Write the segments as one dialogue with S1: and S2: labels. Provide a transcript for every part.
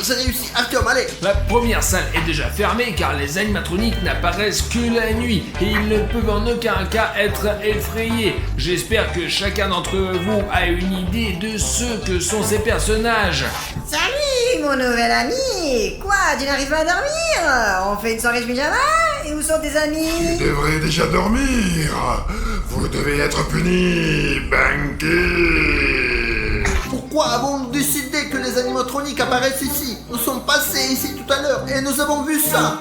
S1: c'est réussi. Artyom, allez.
S2: La première salle est déjà fermée car les animatroniques n'apparaissent que la nuit et ils ne peuvent en aucun cas être effrayés. J'espère que chacun d'entre vous a une idée de ce que sont ces personnages.
S3: Salut mon nouvel ami. Quoi, tu n'arrives pas à dormir? On fait une soirée pyjama? Et où sont tes amis?
S4: Vous devrez déjà dormir. Vous devez être puni, Banky.
S1: Pourquoi avons-nous décidé que les animatroniques apparaissent ici? Nous sommes passés ici tout à l'heure et nous avons vu ça.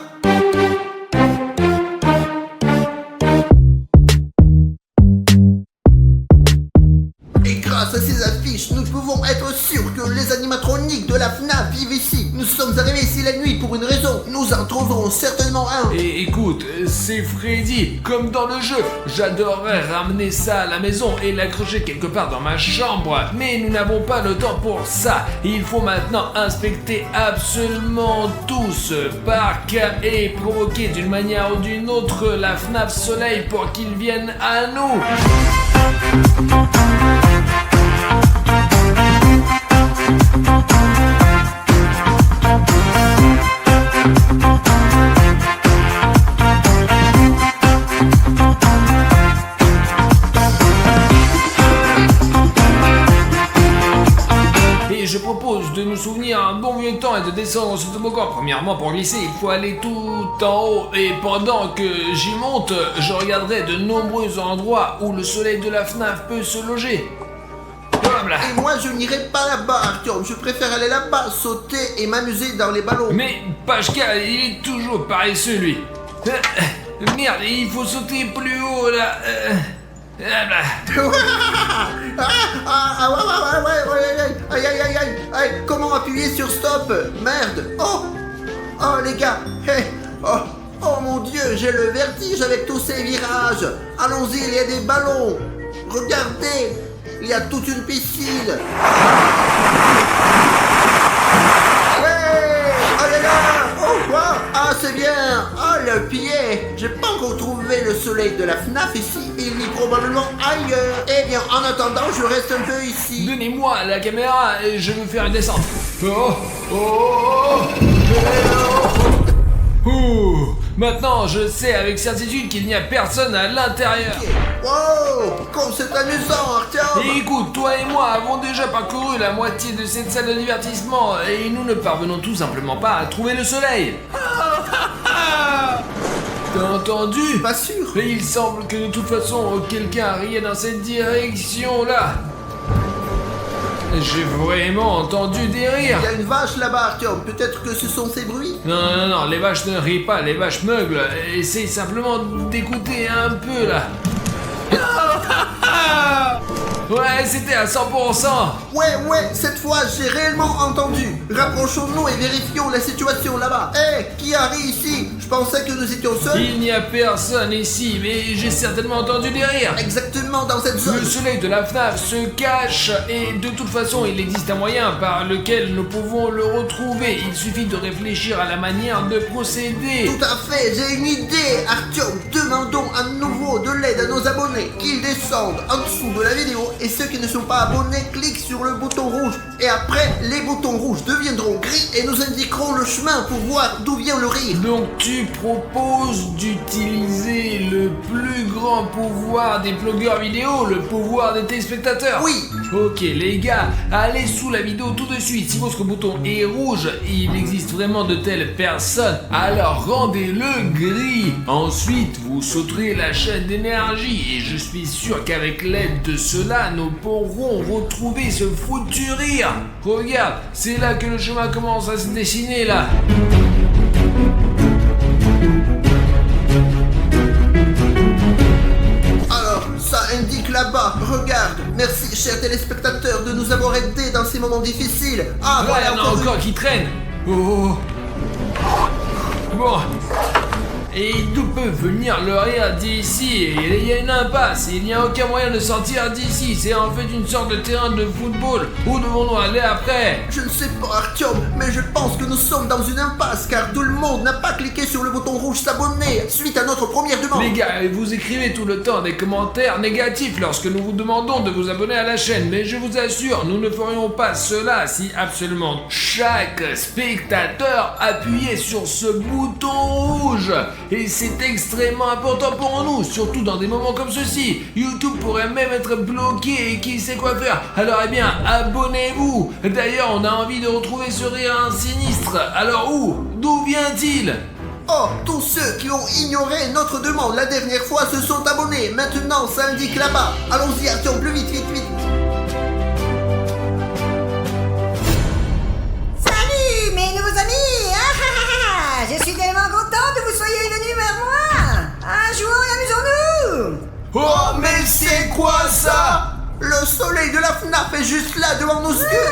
S1: Et grâce à ces affiches, nous pouvons être sûrs que les animatroniques de la FNAF vivent ici. Nous sommes arrivés ici la nuit pour une raison. Nous en trouverons certainement un.
S2: Et écoute, c'est Freddy, comme dans le jeu. J'adorerais ramener ça à la maison et l'accrocher quelque part dans ma chambre. Mais nous n'avons pas le temps pour ça. Il faut maintenant inspecter absolument tout ce parc et provoquer d'une manière ou d'une autre la FNAF Soleil pour qu'ils viennent à nous. Et je propose de nous souvenir un bon vieux temps et de descendre ce toboggan. Premièrement, pour glisser, il faut aller tout en haut. Et pendant que j'y monte, je regarderai de nombreux endroits où le soleil de la FNAF peut se loger. Voilà.
S1: Et moi, je n'irai pas là-bas, Artyom. Je préfère aller là-bas, sauter et m'amuser dans les ballons.
S2: Mais Pashka, il est toujours paresseux, lui. Merde, il faut sauter plus haut, là. Voilà.
S1: Aïe, aïe, aïe, aïe, aïe, comment appuyer sur stop? Merde. Oh, les gars. Hey. Oh mon Dieu, j'ai le vertige avec tous ces virages. Allons-y, il y a des ballons. Regardez, il y a toute une piscine. Ouais. Oh là là. Oh quoi? Ah, c'est bien. Ah, le pied. J'ai pas encore trouvé le soleil de la FNAF ici. Il vit probablement ailleurs. Eh bien, en attendant, je reste un peu ici.
S2: Donnez-moi la caméra et je veux faire une descente. Ouh, maintenant, je sais avec certitude qu'il n'y a personne à l'intérieur.
S1: Wow, comme c'est amusant, Artyom.
S2: Et écoute, toi et moi avons déjà parcouru la moitié de cette salle de divertissement et nous ne parvenons tout simplement pas à trouver le soleil. T'as entendu?
S1: Pas sûr.
S2: Mais il semble que de toute façon, quelqu'un riait dans cette direction-là. J'ai vraiment entendu des rires.
S1: Il y a une vache là-bas, Artyom. Peut-être que ce sont ces bruits.
S2: Non, les vaches ne rient pas, les vaches meuglent. Essaye simplement d'écouter un peu, là. Ouais, c'était à 100%.
S1: Ouais, cette fois, j'ai réellement entendu. Rapprochons-nous et vérifions la situation là-bas. Hé, qui a ri ici? Je pensais que nous étions seuls.
S2: Il n'y a personne ici, mais j'ai certainement entendu des rires.
S1: Exactement dans cette
S2: Le
S1: zone.
S2: soleil de la FNAF se cache et de toute façon il existe un moyen par lequel nous pouvons le retrouver. Il suffit de réfléchir à la manière de procéder.
S1: Tout à fait, j'ai une idée, Artyom. Demandons à nouveau de l'aide à nos abonnés. Qu'ils descendent en dessous de la vidéo et ceux qui ne sont pas abonnés cliquent sur le bouton rouge. Et après, les boutons rouges deviendront gris et nous indiqueront le chemin pour voir d'où vient le rire.
S2: Donc tu proposes d'utiliser le plus grand pouvoir des blogueurs vidéo, le pouvoir des téléspectateurs?
S1: Oui.
S2: Ok les gars, allez sous la vidéo tout de suite. Si votre bouton est rouge, il existe vraiment de telles personnes, alors rendez-le gris. Ensuite, vous sauterez la chaîne d'énergie et je suis sûr qu'avec l'aide de cela, nous pourrons retrouver ce foutu rire. Regarde, c'est là que le chemin commence à se dessiner là.
S1: Alors, ça indique là-bas. Regarde. Merci, chers téléspectateurs, de nous avoir aidés dans ces moments difficiles. Ah,
S2: Ouais,
S1: voilà
S2: il y en a
S1: encore
S2: encore qui traînent. Oh. Bon. et d'où peut venir le rire d'ici? Il y a une impasse, il n'y a aucun moyen de sortir d'ici. C'est en fait une sorte de terrain de football. Où devons-nous aller après?
S1: Je ne sais pas, Artyom, mais je pense que nous sommes dans une impasse car tout le monde n'a pas cliqué sur le bouton rouge s'abonner suite à notre première demande.
S2: Les gars, vous écrivez tout le temps des commentaires négatifs lorsque nous vous demandons de vous abonner à la chaîne, mais je vous assure, nous ne ferions pas cela si absolument chaque spectateur appuyait sur ce bouton rouge. Et c'est extrêmement important pour nous, surtout dans des moments comme ceci. YouTube pourrait même être bloqué et qui sait quoi faire. Alors eh bien, abonnez-vous. D'ailleurs, on a envie de retrouver ce rire sinistre. Alors où? D'où vient-il?
S1: Oh, tous ceux qui ont ignoré notre demande la dernière fois se sont abonnés. Maintenant, ça indique là-bas. Allons-y, Artyom, plus vite, vite, vite.
S3: Salut mes nouveaux amis. Je suis tellement content que vous soyez venus vers moi. Jouons et amusons-nous.
S2: Oh, mais c'est quoi ça?
S1: Le soleil de la FNAF est juste là devant nos yeux.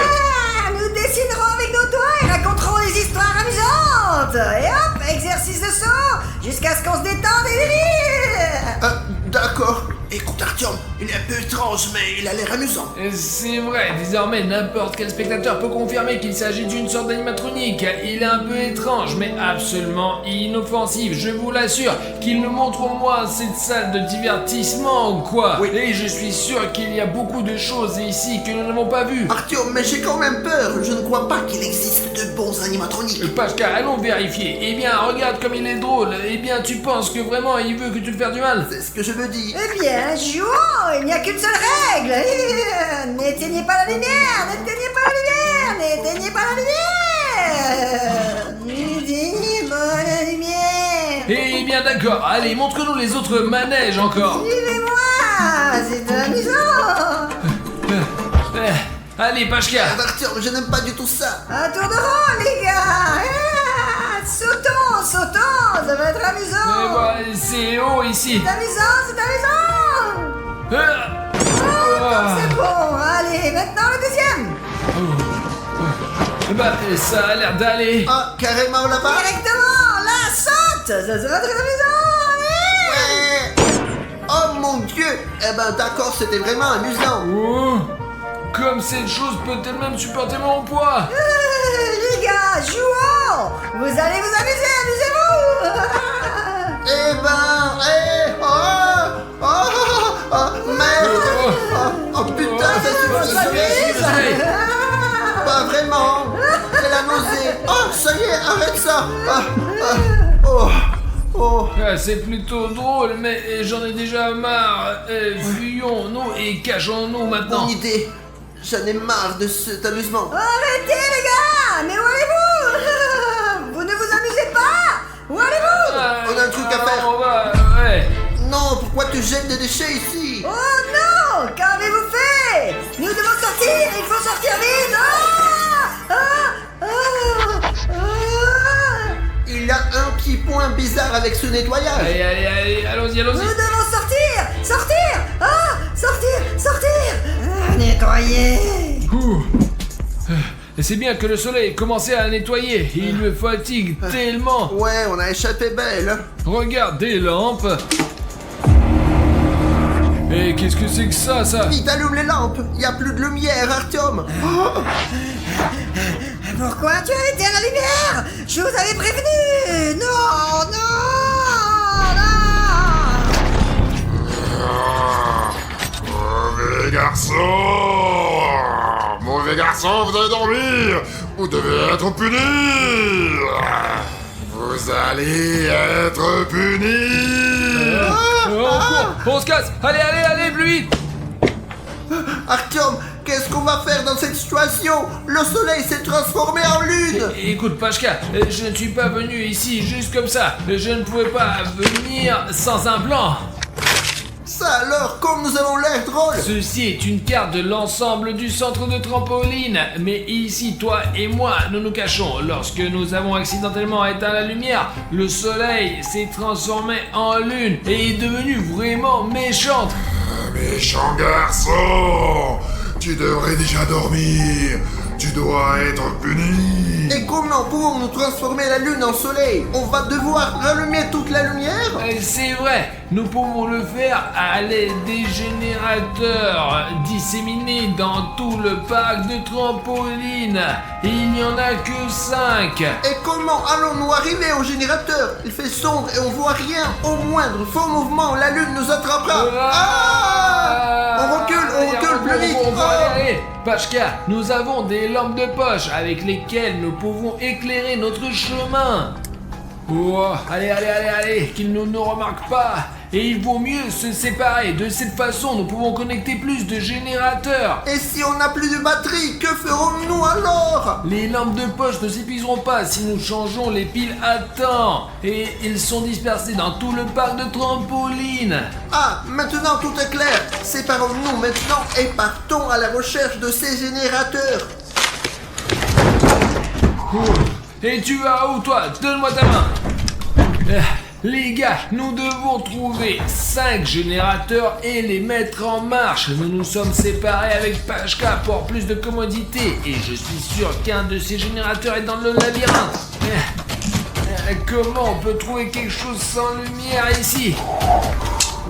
S3: Nous dessinerons avec nos doigts et raconterons des histoires amusantes. Et hop, exercice de saut, jusqu'à ce qu'on se détende et délire.
S1: D'accord. Écoute, Artyom, il est un peu étrange, mais il a l'air amusant.
S2: C'est vrai, désormais n'importe quel spectateur peut confirmer qu'il s'agit d'une sorte d'animatronique. Il est un peu étrange, mais absolument inoffensif. Je vous l'assure qu'il nous montre au moins cette salle de divertissement, quoi.
S1: Oui.
S2: Et je suis sûr qu'il y a beaucoup de choses ici que nous n'avons pas vues.
S1: Artyom, mais j'ai quand même peur. Je ne crois pas qu'il existe de bons animatroniques.
S2: Pascal, allons vérifier. Eh bien, regarde comme il est drôle. Eh bien, tu penses que vraiment il veut que tu te fasses du mal?
S1: C'est ce que je me dis.
S3: Eh bien, jouons, il n'y a qu'une seule règle. N'éteignez pas la lumière, n'éteignez pas la lumière, n'éteignez pas la lumière. N'éteignez pas la lumière.
S2: Eh bien, d'accord. Allez, montre-nous les autres manèges encore.
S3: Suivez-moi, c'est amusant.
S2: Allez, Pashka.
S1: Artyom, je n'aime pas du tout ça.
S3: Un tour de rôle, les gars. Sautons, sautons, ça va être amusant.
S2: Bah, c'est haut ici.
S3: C'est amusant, c'est amusant. C'est bon, allez, maintenant le deuxième.
S2: Bah, ça a l'air d'aller.
S1: Ah, carrément là-bas.
S3: Directement, là, saute. Ça sera très amusant.
S1: Ouais. Oh mon Dieu. Eh ben d'accord, c'était vraiment amusant.
S2: Oh, comme cette chose peut elle-même supporter mon poids.
S3: Les gars, jouons. Vous allez vous amuser, amusez-vous.
S1: Eh ben, merde. Oh putain, ça suffit. Pas vraiment. C'est la nausée. Oh, ça y est, arrête ça.
S2: C'est plutôt drôle, mais j'en ai déjà marre. Fuyons-nous et cachons-nous maintenant.
S1: Bonne idée. J'en ai marre de cet amusement.
S3: Arrêtez, les gars. Mais où allez-vous? Vous ne vous amusez pas? Où allez-vous?
S1: On a un truc à faire.
S2: On va, ouais.
S1: Non, pourquoi tu jettes des déchets ici?
S3: Oh non! Qu'avez-vous fait? Nous devons sortir! Il faut sortir vite!
S1: Il y a un petit point bizarre avec ce nettoyage.
S2: Allez, allons-y.
S3: Nous devons sortir! Sortir! Sortir! Nettoyer!
S2: Et c'est bien que le soleil commençait à nettoyer. Il me fatigue tellement.
S1: Ouais, on a échappé belle.
S2: Regarde des lampes. Et qu'est-ce que c'est que ça?
S1: Vite, allume les lampes. Il n'y a plus de lumière, Artyom.
S3: Pourquoi tu as été à la lumière? Je vous avais prévenu! Non!
S4: Mauvais garçon, vous allez dormir. Vous devez être puni. Vous allez être puni.
S2: On se casse. Allez, plus vite.
S1: Artyom, qu'est-ce qu'on va faire dans cette situation? Le soleil s'est transformé en lune.
S2: Écoute, Pashka, je ne suis pas venu ici juste comme ça. Je ne pouvais pas venir sans un plan.
S1: Ça alors, comme nous avons l'air drôle.
S2: Ceci est une carte de l'ensemble du centre de trampoline. Mais ici, toi et moi, nous nous cachons. Lorsque nous avons accidentellement éteint la lumière, le soleil s'est transformé en lune et est devenu vraiment méchante.
S4: Méchant garçon, tu devrais déjà dormir. Tu dois être puni.
S1: Et comment pouvons-nous transformer la lune en soleil? On va devoir rallumer toute la lumière?
S2: C'est vrai, nous pouvons le faire à l'aide des générateurs disséminés dans tout le parc de trampoline. Il n'y en a que 5.
S1: Et comment allons-nous arriver au générateur? Il fait sombre et on voit rien. Au moindre faux mouvement, la lune nous attrapera. Ah! On recule plus vite.
S2: On va y aller. Pachka, nous avons des lampes de poche avec lesquelles nous pouvons éclairer notre chemin. Oh, allez, qu'ils ne nous remarquent pas. Et il vaut mieux se séparer. De cette façon, nous pouvons connecter plus de générateurs.
S1: Et si on n'a plus de batterie, que ferons-nous alors?
S2: Les lampes de poche ne s'épuiseront pas si nous changeons les piles à temps. Et ils sont dispersés dans tout le parc de trampoline.
S1: Ah, maintenant tout est clair. Séparons-nous maintenant et partons à la recherche de ces générateurs.
S2: Et tu vas où toi? Donne-moi ta main. Les gars, nous devons trouver 5 générateurs et les mettre en marche. Nous nous sommes séparés avec Pachka pour plus de commodité. Et je suis sûr qu'un de ces générateurs est dans le labyrinthe. Comment on peut trouver quelque chose sans lumière ici?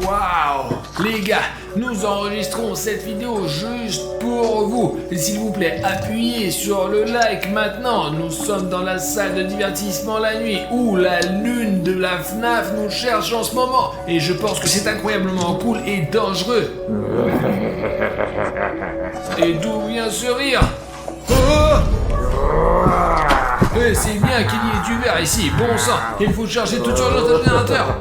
S2: Waouh! Les gars, nous enregistrons cette vidéo juste pour vous. Et s'il vous plaît, appuyez sur le like maintenant. Nous sommes dans la salle de divertissement la nuit où la lune de la FNAF nous cherche en ce moment. Et je pense que c'est incroyablement cool et dangereux. Et d'où vient ce rire? Eh, c'est bien qu'il y ait du verre ici, bon sang. Il faut charger tout sur notre générateur.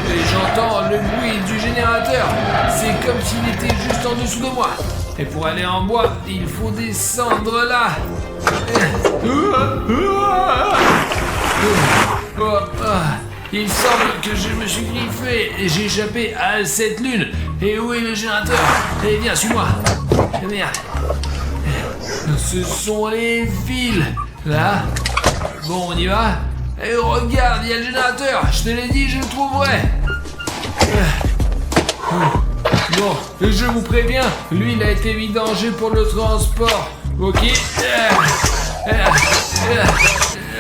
S2: Et j'entends le bruit du générateur. C'est comme s'il était juste en dessous de moi. Et pour aller en bois, il faut descendre là. Il semble que je me suis griffé et j'ai échappé à cette lune. Et où est le générateur? Eh viens, suis-moi. Merde. Ce sont les fils. Là. Bon, on y va. Et regarde, il y a le générateur. Je te l'ai dit, je le trouverai. Bon, je vous préviens, lui, il a été vidangé pour le transport. Ok.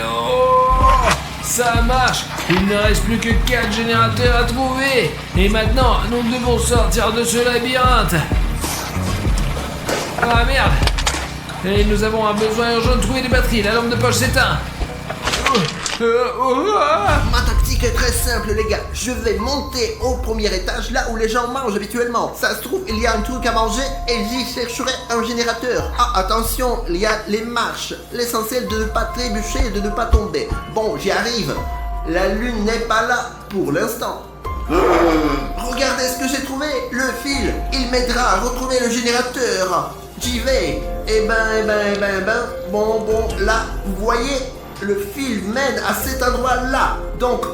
S2: Oh, ça marche. Il ne reste plus que 4 générateurs à trouver. Et maintenant, nous devons sortir de ce labyrinthe. Ah merde. Et nous avons un besoin urgent de trouver des batteries. La lampe de poche s'éteint.
S1: Ma tactique est très simple les gars. Je vais monter au premier étage là où les gens mangent habituellement. Ça se trouve, il y a un truc à manger et j'y chercherai un générateur. Ah, attention, il y a les marches. L'essentiel de ne pas trébucher et de ne pas tomber. Bon, j'y arrive. La lune n'est pas là pour l'instant. Regardez ce que j'ai trouvé. Le fil, il m'aidera à retrouver le générateur. J'y vais. Bon, là, vous voyez, le fil mène à cet endroit-là. Donc,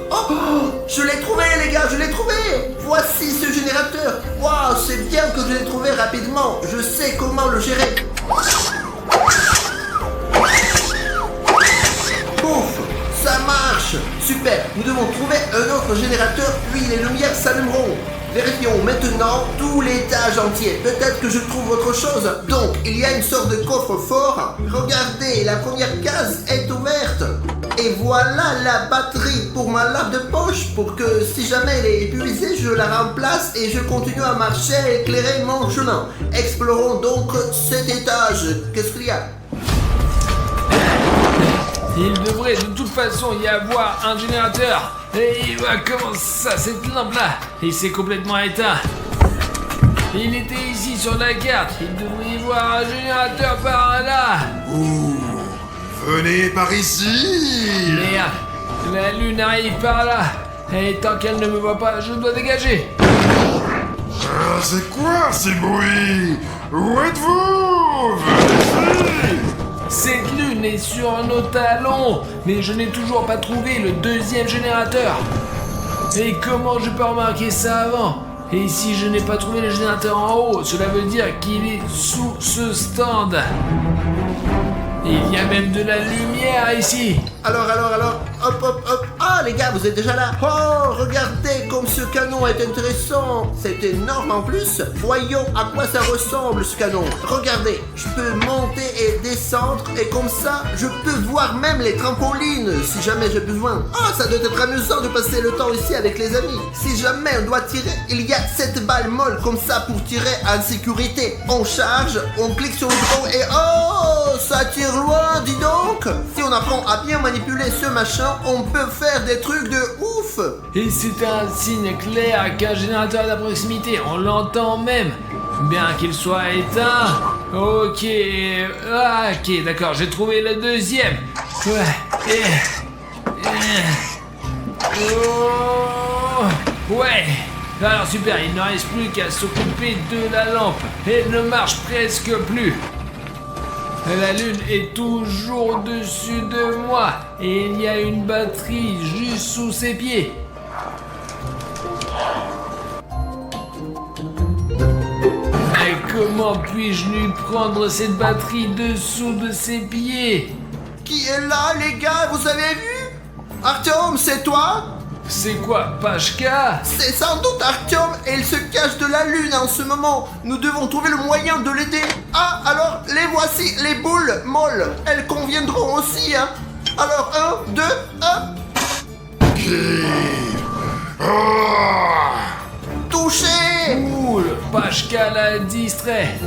S1: je l'ai trouvé, les gars, je l'ai trouvé. Voici ce générateur. Waouh, c'est bien que je l'ai trouvé rapidement. Je sais comment le gérer. Pouf, ça marche. Super, nous devons trouver un autre générateur, puis les lumières s'allumeront. Vérifions maintenant tout l'étage entier. Peut-être que je trouve autre chose. Donc, il y a une sorte de coffre-fort. Regardez, la première case est ouverte. Et voilà la batterie pour ma lampe de poche. Pour que si jamais elle est épuisée, je la remplace et je continue à marcher et éclairer mon chemin. Explorons donc cet étage. Qu'est-ce qu'il y a ?
S2: Il devrait de toute façon y avoir un générateur. Et comment ça, cette lampe-là? Il s'est complètement éteint. Il était ici sur la carte. Il devrait y avoir un générateur par là.
S4: Ouh, venez par ici.
S2: Merde, la lune arrive par là. Et tant qu'elle ne me voit pas, je dois dégager.
S4: C'est quoi ces bruits? Où êtes-vous? Venez.
S2: Cette lune est sur nos talons, mais je n'ai toujours pas trouvé le deuxième générateur. Et comment je peux remarquer ça avant? Et si je n'ai pas trouvé le générateur en haut, cela veut dire qu'il est sous ce stand. Il y a même de la lumière ici.
S1: Alors, hop, Ah les gars, vous êtes déjà là? Oh, regardez comme ce canon est intéressant. C'est énorme en plus. Voyons à quoi ça ressemble ce canon. Regardez, je peux monter et descendre et comme ça, je peux voir même les trampolines si jamais j'ai besoin. Ah, ça doit être amusant de passer le temps ici avec les amis. Si jamais on doit tirer, il y a cette balle molle comme ça pour tirer en sécurité. On charge, on clique sur le bouton et oh, ça tire loin, dis donc. Si on apprend à bien manipuler ce machin, on peut faire des trucs de ouf.
S2: Et c'est un signe clair qu'un générateur est à proximité, on l'entend même. Bien qu'il soit éteint. Ok, ah, ok, d'accord, j'ai trouvé le deuxième. Ouais, oh, ouais. Alors super, il ne reste plus qu'à s'occuper de la lampe. Elle ne marche presque plus. La lune est toujours au-dessus de moi et il y a une batterie juste sous ses pieds. Mais comment puis-je lui prendre cette batterie dessous de ses pieds?
S1: Qui est là les gars, vous avez vu? Artyom, c'est toi?
S2: C'est quoi, Pashka?
S1: C'est sans doute Artyom et il se cache de la lune en ce moment. Nous devons trouver le moyen de l'aider. Ah, alors, les voici, les boules molles. Elles conviendront aussi, hein. Alors, 1, 2, hop. Touché.
S2: Cool, Pashka l'a distrait.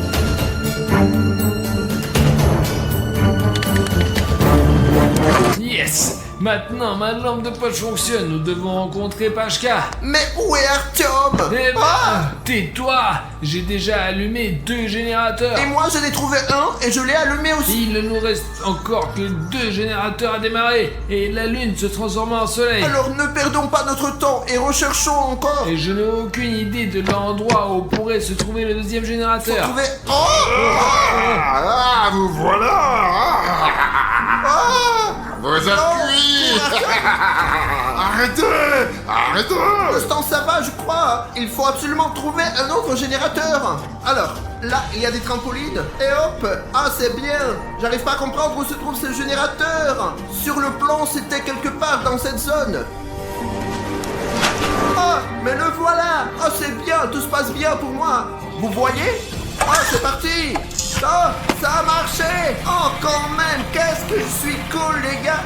S2: Yes! Maintenant, ma lampe de poche fonctionne. Nous devons rencontrer Pashka.
S1: Mais où est Artyom?
S2: Eh ben,
S1: Ah.
S2: tais-toi! J'ai déjà allumé 2 générateurs.
S1: Et moi, j'en ai trouvé un et je l'ai allumé aussi.
S2: Il ne nous reste encore que 2 générateurs à démarrer. Et la lune se transforme en soleil.
S1: Alors, ne perdons pas notre temps et recherchons encore.
S2: Et je n'ai aucune idée de l'endroit où pourrait se trouver le deuxième générateur.
S1: Trouver... Oh.
S4: Ah, vous voilà.
S1: Ah.
S4: Vous êtes cuits. Arrêtez. Arrêtez.
S1: Pour l'instant, ça va, je crois. Il faut absolument trouver un autre générateur. Alors, là, il y a des trampolines. Et hop. Ah, c'est bien. J'arrive pas à comprendre où se trouve ce générateur. Sur le plan, c'était quelque part dans cette zone. Ah, mais le voilà. Ah, c'est bien. Tout se passe bien pour moi. Vous voyez? Ah, c'est parti. Ah, ça a marché. Oh, quand même. Qu'est-ce que je suis cool, les gars.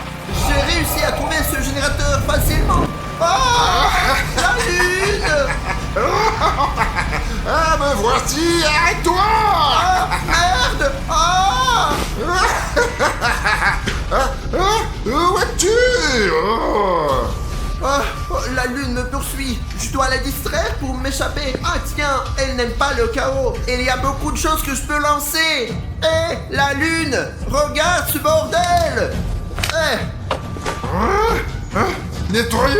S1: J'ai réussi à trouver ce générateur facilement. Ah, la lune.
S4: Ah, me voici. Arrête-toi.
S1: Ah, merde. Ah.
S4: Où es-tu?
S1: Ah, oh, la lune me poursuit. Je dois la distraire pour m'échapper. Ah tiens, elle n'aime pas le chaos. Il y a beaucoup de choses que je peux lancer. Eh, la lune, regarde ce bordel.
S4: Nettoyer.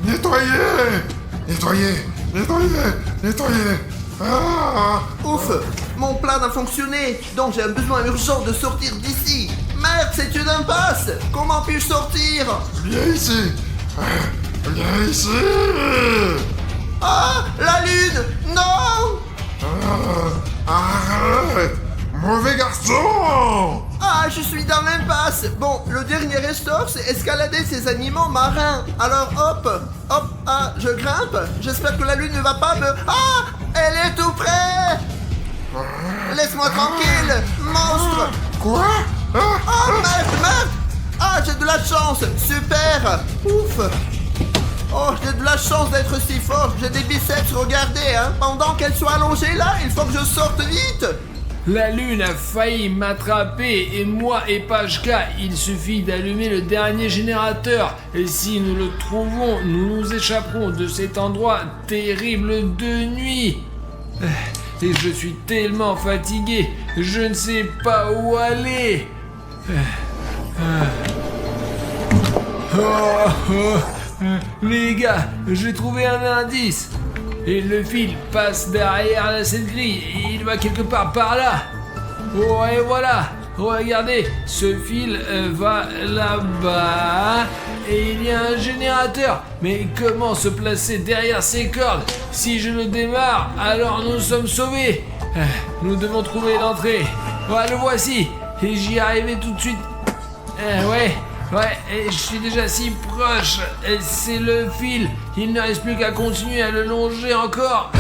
S4: Nettoyer. Nettoyer. Nettoyer. Nettoyer. Ah.
S1: Ouf, mon plan a fonctionné. Donc j'ai un besoin urgent de sortir d'ici. Merde, c'est une impasse. Comment puis-je sortir?
S4: Viens ici. Viens ici.
S1: Ah, la lune. Non.
S4: Arrête. Mauvais garçon.
S1: Ah, je suis dans l'impasse. Bon, le dernier ressort, c'est escalader ces animaux marins. Alors hop, hop, ah, je grimpe. J'espère que la lune ne va pas me... Ah, elle est tout près. Laisse-moi tranquille, monstre.
S4: Quoi?
S1: Ah, merde. Ah, j'ai de la chance. Super. Ouf. Oh, j'ai de la chance d'être si fort. J'ai des biceps, regardez, hein. Pendant qu'elle soit allongée là, il faut que je sorte vite.
S2: La lune a failli m'attraper et moi et Pashka, il suffit d'allumer le dernier générateur. Et si nous le trouvons, nous nous échapperons de cet endroit terrible de nuit. Et je suis tellement fatigué, je ne sais pas où aller. Les gars, j'ai trouvé un indice. Et le fil passe derrière cette grille et il va quelque part par là. Oh, et voilà. Regardez, ce fil va là-bas et il y a un générateur. Mais comment se placer derrière ces cordes? Si je le démarre, alors nous sommes sauvés. Nous devons trouver l'entrée. Voilà, le voici. Et j'y arriverai tout de suite. Ouais, Ouais, et je suis déjà si proche. Et c'est le fil. Il ne reste plus qu'à continuer à le longer encore.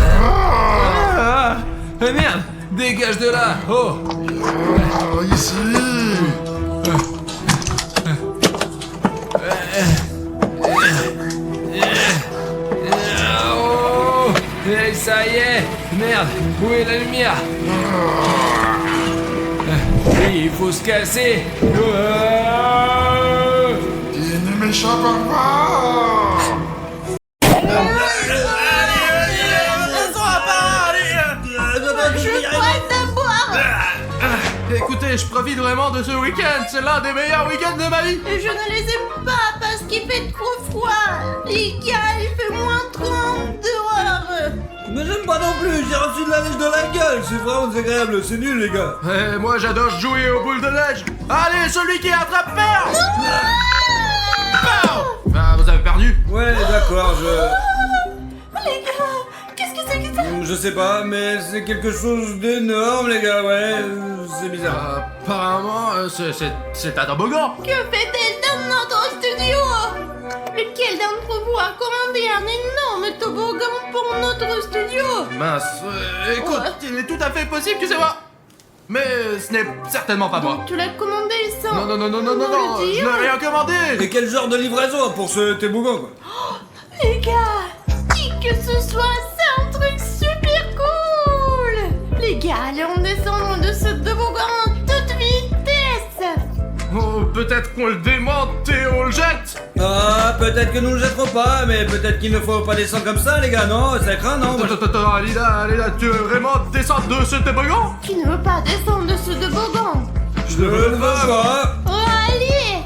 S2: Ah, merde, dégage de là. Oh.
S4: Ici.
S2: Oh, et ça y est. Merde, où est la lumière? Oui, il faut se casser.
S4: Il ne m'échappe pas.
S3: Je dois d'abord.
S5: Écoutez, je profite vraiment de ce week-end, c'est l'un des meilleurs week-ends de ma vie.
S3: Je ne les aime pas parce qu'il fait trop froid. Les gars, il fait moins 30 dehors.
S6: Mais j'aime pas non plus, j'ai reçu de la neige dans la gueule, c'est vraiment désagréable, c'est nul les gars.
S5: Moi j'adore jouer aux boules de neige. Allez, celui qui attrape perd. Ah, vous avez perdu.
S6: Ouais, d'accord,
S3: Les gars, qu'est-ce que c'est que ça?
S6: je sais pas, mais c'est quelque chose d'énorme les gars, ouais, c'est bizarre.
S5: Apparemment, c'est un toboggan.
S3: Que fait-elle dans notre studio? Lequel d'entre vous a commandé un énorme toboggan pour notre studio?
S5: Mince, écoute,
S3: Ouais.
S5: il est tout à fait possible que c'est moi. Mais ce n'est certainement pas moi.
S3: Donc tu l'as commandé sans
S5: Non,
S3: nous
S5: je
S3: le dire?
S5: n'ai rien commandé.
S6: Et quel genre de livraison pour ce toboggan quoi?
S3: Les gars, qui que ce soit, c'est un truc super cool. Les gars, allez, on descend de ce toboggan en toute vitesse.
S5: Oh, peut-être qu'on le démonte et on le jette.
S6: Ah, peut-être que nous le jetterons pas, mais peut-être qu'il ne faut pas descendre comme ça les gars, non? Ça craint, non? Moi,
S5: Attends, Alida, tu veux vraiment descendre de ce toboggan?
S3: Qui ne veut pas descendre de ce toboggan?
S6: je ne veux pas.
S3: Oh, allez.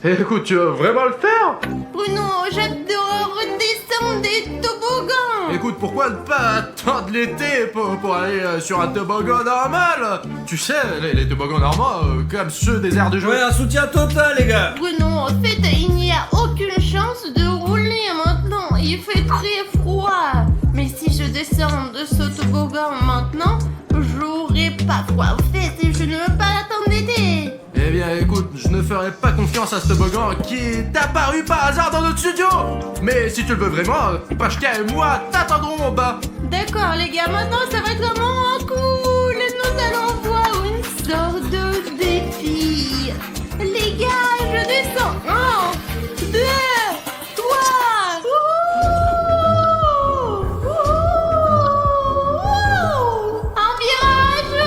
S5: Écoute, tu veux vraiment le faire?
S3: Bruno, j'adore redescendre des toboggans.
S5: Écoute, pourquoi ne pas attendre l'été pour aller sur un toboggan normal? Tu sais, les toboggans normaux, comme ceux des aires de jeu.
S6: Ouais, un soutien total les gars.
S3: Bruno, en fait, il n'y a aucune chance de rouler maintenant. Il fait très froid. Mais si je descends de ce toboggan maintenant, j'aurai pas froid. En fait, je ne veux pas l'attendre d'été.
S5: Eh bien, écoute, je ne ferai pas confiance à ce toboggan qui est apparu par hasard dans notre studio. Mais si tu le veux vraiment, Pachka et moi t'attendrons en bas.
S3: D'accord, les gars, maintenant ça va être vraiment cool. Nous allons voir une sorte de défi. Les gars, je descends. 1, 2, 3. Un virage.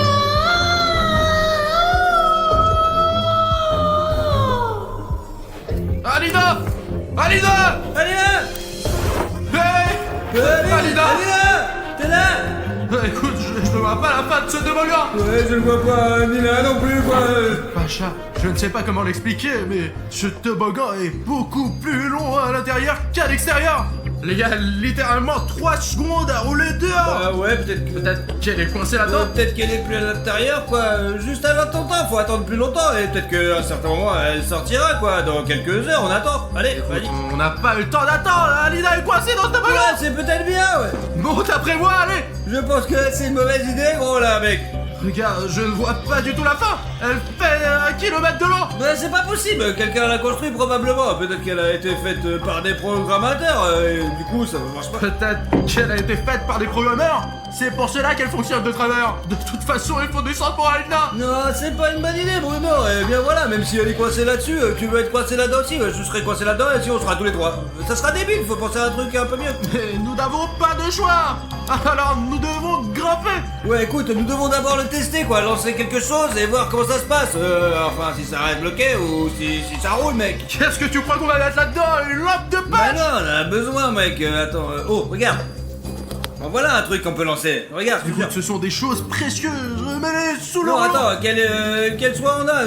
S5: Alida! Alida!
S6: Allez là.
S5: Hey! Alida!
S6: T'es là?
S5: Écoute, je ne vois pas la fin de ce toboggan.
S6: Ouais, je le vois pas, ni là non plus quoi.
S5: Pacha, je ne sais pas comment l'expliquer, mais ce toboggan est beaucoup plus long à l'intérieur qu'à l'extérieur. Les gars, littéralement 3 secondes à rouler dehors.
S6: Ah ouais, peut-être que...
S5: Peut-être qu'elle est coincée là-dedans.
S6: Peut-être qu'elle est plus à l'intérieur quoi, juste avant ton temps, faut attendre plus longtemps et peut-être qu'à un certain moment elle sortira quoi, dans quelques heures on attend. Allez, vas-y.
S5: On n'a pas eu le temps d'attendre, Alida est coincée dans ce toboggan.
S6: Ouais, c'est peut-être bien ouais.
S5: Monte après moi, allez.
S6: Je pense que c'est une mauvaise idée gros là mec.
S5: Regarde, je ne vois pas du tout la fin. Elle fait 1 kilomètre de long.
S6: Mais c'est pas possible, quelqu'un l'a construit probablement, peut-être qu'elle a été faite par des programmateurs et du coup ça ne marche pas.
S5: Peut-être qu'elle a été faite par des programmeurs. C'est pour cela qu'elle fonctionne de travers. De toute façon, il faut descendre pour Alida.
S6: Non, c'est pas une bonne idée Bruno, et bien voilà, même si elle est coincée là-dessus, tu veux être coincé là-dedans aussi, je serai coincé là-dedans et si on sera tous les trois. Ça sera débile, faut penser à un truc un peu mieux.
S5: Mais nous n'avons pas de choix. Alors nous devons grimper.
S6: Ouais écoute, nous devons d'abord le tester quoi, lancer quelque chose et voir comment ça se passe. Enfin si ça reste bloqué ou si ça roule mec.
S5: Qu'est-ce que tu crois qu'on va mettre là-dedans? Une lampe de
S6: Bah
S5: page?
S6: non, on a besoin mec, attends, oh regarde. Bon, voilà un truc qu'on peut lancer, regarde,
S5: Écoute,
S6: super.
S5: ce sont des choses précieuses. Mets-les sous le
S6: Non
S5: rouleau.
S6: attends, quel soin on a,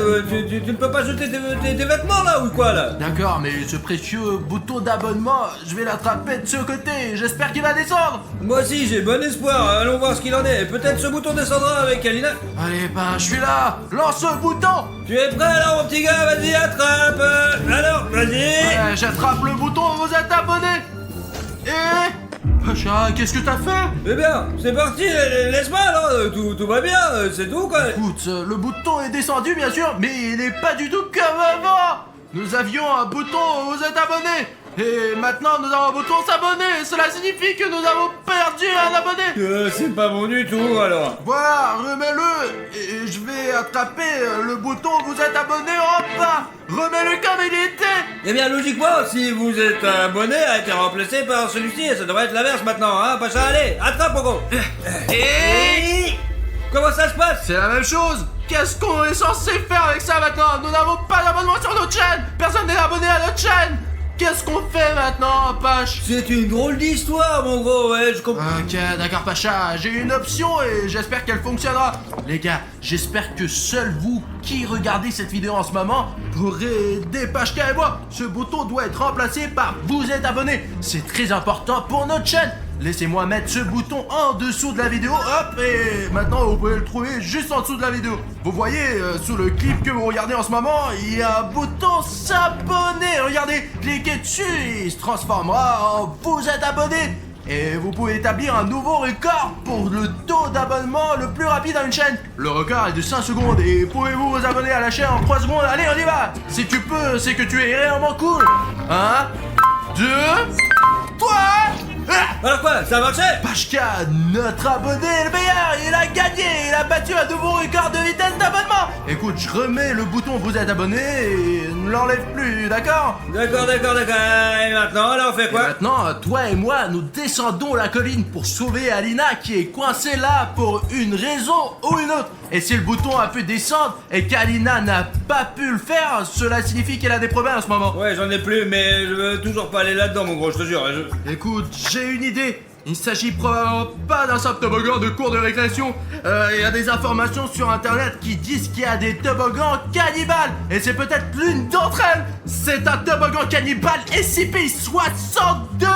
S6: tu ne peux pas jeter tes vêtements là ou quoi là?
S5: D'accord, mais ce précieux bouton d'abonnement, je vais l'attraper de ce côté. J'espère qu'il va descendre.
S6: Moi aussi j'ai bon espoir, allons voir ce qu'il en est, peut-être ce bouton descendra avec Alina.
S5: Allez, ben, je suis là. Lance ce bouton.
S6: Tu es prêt alors mon petit gars, vas-y attrape. Alors, vas-y.
S5: Ouais, j'attrape le bouton, vous êtes abonné. Et... Pacha, qu'est-ce que t'as fait?
S6: Eh bien, c'est parti, laisse-moi alors, tout va bien, c'est tout quoi.
S5: Écoute, le bouton est descendu bien sûr, mais il n'est pas du tout comme avant. Nous avions un bouton vous êtes abonné. Et maintenant nous avons un bouton s'abonner. Cela signifie que nous avons perdu un abonné.
S6: C'est pas bon du tout alors.
S5: Voilà, remets-le. Et je vais attraper le bouton vous êtes abonné en bas. Remets-le comme il était.
S6: Eh bien, logiquement, si vous êtes abonné, a été remplacé par celui-ci, ça devrait être l'inverse maintenant, hein, Pacha, allez, attrape, Pogo.
S5: Et
S6: Comment ça se passe?
S5: c'est la même chose. Qu'est-ce qu'on est censé faire avec ça maintenant? Nous n'avons pas d'abonnement sur notre chaîne. Personne n'est abonné à notre chaîne. Qu'est-ce qu'on fait maintenant, Pache?
S6: C'est une drôle d'histoire, mon gros, ouais, je comprends.
S5: Ok, d'accord, Pacha, j'ai une option et j'espère qu'elle fonctionnera. Les gars, j'espère que seuls vous qui regardez cette vidéo en ce moment pourrez aider Pachka et moi. Ce bouton doit être remplacé par vous êtes abonné. C'est très important pour notre chaîne. Laissez-moi mettre ce bouton en dessous de la vidéo, hop, et maintenant vous pouvez le trouver juste en dessous de la vidéo. Vous voyez, sous le clip que vous regardez en ce moment, il y a un bouton s'abonner. Regardez, cliquez dessus, il se transformera en vous êtes abonné. Et vous pouvez établir un nouveau record pour le taux d'abonnement le plus rapide à une chaîne. Le record est de 5 secondes et pouvez-vous vous abonner à la chaîne en 3 secondes. Allez, on y va. Si tu peux, c'est que tu es réellement cool. 1, 2, 3.
S6: Alors quoi, ça a marché?
S5: Pachka, notre abonné est le meilleur, il a gagné, il a battu un nouveau record de vitesse d'abonnement. Écoute, je remets le bouton vous êtes abonné et ne l'enlève plus, d'accord?
S6: D'accord. Et maintenant, là, on fait
S5: Et
S6: quoi?
S5: maintenant, toi et moi, nous descendons la colline pour sauver Alina qui est coincée là pour une raison ou une autre. Et si le bouton a pu descendre et qu'Alina n'a pas pu le faire, cela signifie qu'elle a des problèmes en ce moment.
S6: Ouais, j'en ai plus, mais je veux toujours pas aller là-dedans, mon gros, je te jure.
S5: Écoute, j'ai une idée. Il ne s'agit probablement pas d'un simple toboggan de cours de récréation. Il y a des informations sur internet qui disent qu'il y a des toboggans cannibales. Et c'est peut-être l'une d'entre elles. C'est un toboggan cannibale SCP-62.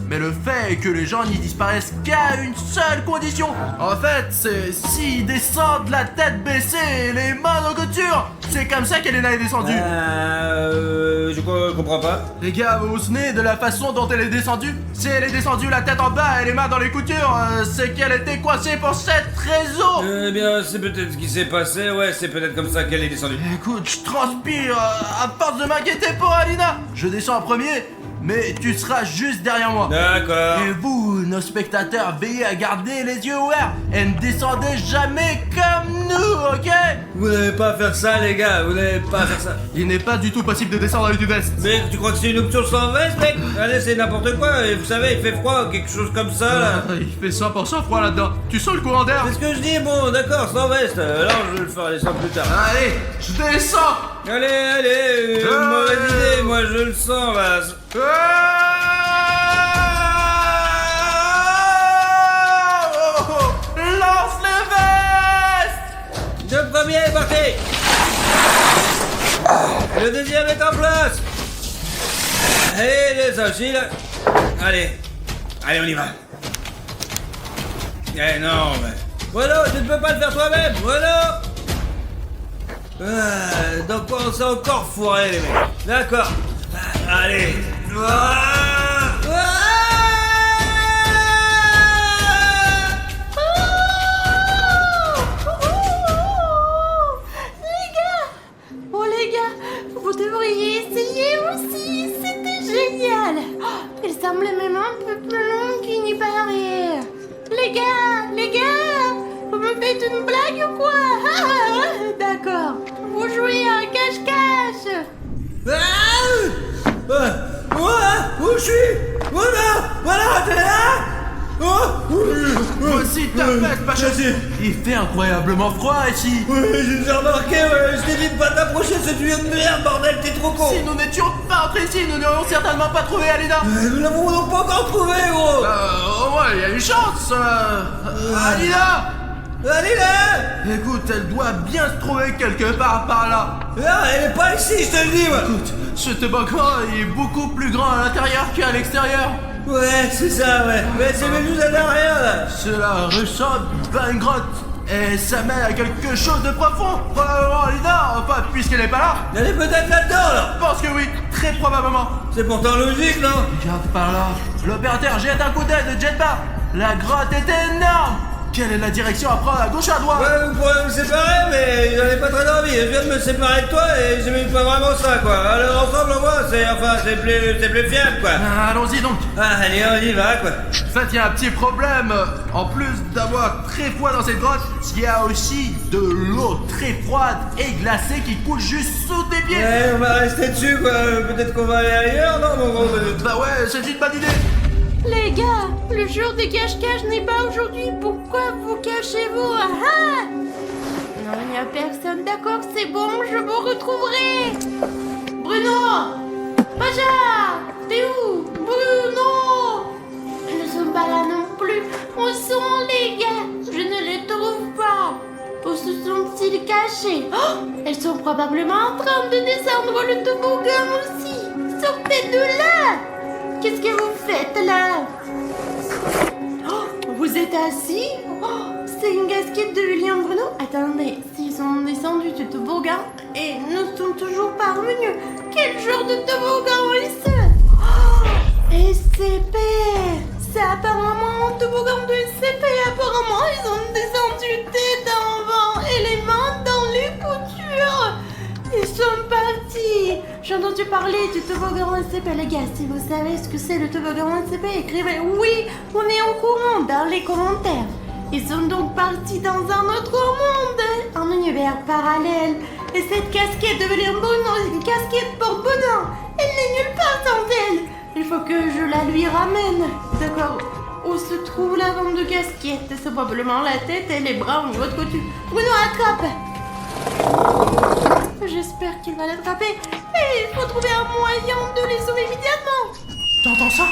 S5: Mais le fait est que les gens n'y disparaissent qu'à une seule condition. En fait, c'est s'ils descendent la tête baissée et les mains en couture. C'est comme ça qu'Elena est descendue.
S6: Je comprends pas.
S5: Les gars, vous vous souvenez de la façon dont elle est descendue? Si elle est descendue la tête en bas et les mains dans les coutures, c'est qu'elle était coincée pour cette raison.
S6: Eh bien, c'est peut-être ce qui s'est passé, ouais, c'est peut-être comme ça qu'elle est descendue.
S5: Écoute, je transpire à force de m'inquiéter pour Alina. Je descends en premier, mais tu seras juste derrière moi.
S6: D'accord.
S5: Et vous, nos spectateurs, veillez à garder les yeux ouverts et ne descendez jamais comme nous, ok?
S6: Vous n'avez pas à faire ça, les gars, vous n'avez pas à faire ça.
S5: Il n'est pas du tout possible de descendre avec du veste.
S6: Mais tu crois que c'est une option sans veste, mec? Allez, c'est n'importe quoi, et vous savez, il fait froid, quelque chose comme ça, là.
S5: Il fait 100% froid là-dedans. Tu sens le courant d'air?
S6: C'est ce que je dis, bon, d'accord, sans veste. Alors, je vais le faire descendre plus tard.
S5: Allez, je descends.
S6: Allez, mauvaise idée, moi je le sens, là.
S5: Lance les vestes.
S6: Le premier est parti. Le deuxième est en place. Et les agiles. Allez, on y va. Eh non, mais... Voilà, tu ne peux pas le faire toi-même, voilà. Donc on s'est encore foiré, les mecs. D'accord. Allez.
S7: Les gars, vous devriez essayer aussi, c'était génial. Oh, il semblait même un peu plus long qu'il n'y paraît. Les gars, vous me faites une blague ou quoi? D'accord, vous jouez à cache-cache.
S6: Où je suis? Voilà, t'es là?
S5: Voici ta veste, Pacha. Il fait incroyablement froid ici.
S6: Ouais, j'ai remarqué, ouais, je t'ai dit de pas t'approcher de ce tuyau de merde, bordel, t'es trop con.
S5: Si nous n'étions pas entrés ici, nous n'aurions certainement pas trouvé Alina.
S6: Nous l'avons donc pas encore trouvé, gros.
S5: Au moins, il y a une chance. Alina.
S6: Allez là.
S5: Écoute, elle doit bien se trouver quelque part par là.
S6: Ah, elle est pas ici, je te le dis, moi.
S5: Écoute, ce toboggan est beaucoup plus grand à l'intérieur qu'à l'extérieur.
S6: Ouais, c'est ça, ouais. Mais c'est même juste à l'arrière, là.
S5: Cela ressemble à une grotte. Et ça mène à quelque chose de profond. Probablement Alina, enfin, puisqu'elle est pas là.
S6: Elle est peut-être là-dedans, là.
S5: Je pense que oui, très probablement.
S6: C'est pourtant logique, non?
S5: Regarde par là. L'opérateur jette un coup d'œil de jetpack. La grotte est énorme. Quelle est la direction à prendre, à gauche ou à droite?
S6: Ouais, vous pourrez me séparer, mais j'en ai pas très envie. Je viens de me séparer de toi et j'aime pas vraiment ça, quoi. Alors ensemble, on voit, c'est plus fiable, quoi.
S5: Allons-y donc.
S6: Ah, allez, on y va, quoi.
S5: En fait, il y a un petit problème. En plus d'avoir très froid dans cette grotte, il y a aussi de l'eau très froide et glacée qui coule juste sous tes pieds.
S6: Ouais, on va rester dessus, quoi. Peut-être qu'on va aller ailleurs, non, mon gros?
S5: Bah ouais, c'est une bonne idée.
S7: Les gars, le jour des cache-cache n'est pas aujourd'hui. Pourquoi vous cachez-vous? Ah! Non, il n'y a personne. D'accord, c'est bon, je vous retrouverai. Bruno! Paja! T'es où? Bruno! Ils ne sont pas là non plus. Où sont les gars? Je ne les trouve pas. Où se sont-ils cachés? Oh! Elles sont probablement en train de descendre le toboggan aussi. Sortez de là! Qu'est-ce que vous faites là? Oh, vous êtes assis? Oh, c'est une casquette de William Bruno? Attendez, s'ils sont descendus du toboggan et ne sont toujours pas revenus, quel genre de toboggan est-ce? Oh, SCP! C'est apparemment un toboggan de SCP. Apparemment, ils ont descendu tête en vent et les mains dans les coutures. Ils sont partis. J'ai entendu parler du toboggan SCP, les gars. Si vous savez ce que c'est le toboggan SCP, écrivez oui, on est au courant dans les commentaires. Ils sont donc partis dans un autre monde, un univers parallèle. Et cette casquette de William Bruno, c'est une casquette porte-bonheur. Elle n'est nulle part sans elle. Il faut que je la lui ramène. D'accord. Où se trouve la vente de casquette? C'est probablement la tête et les bras au niveau de couture. Bruno, attrape. J'espère qu'il va l'attraper. Et il faut trouver un moyen de les sauver immédiatement.
S5: T'entends ça?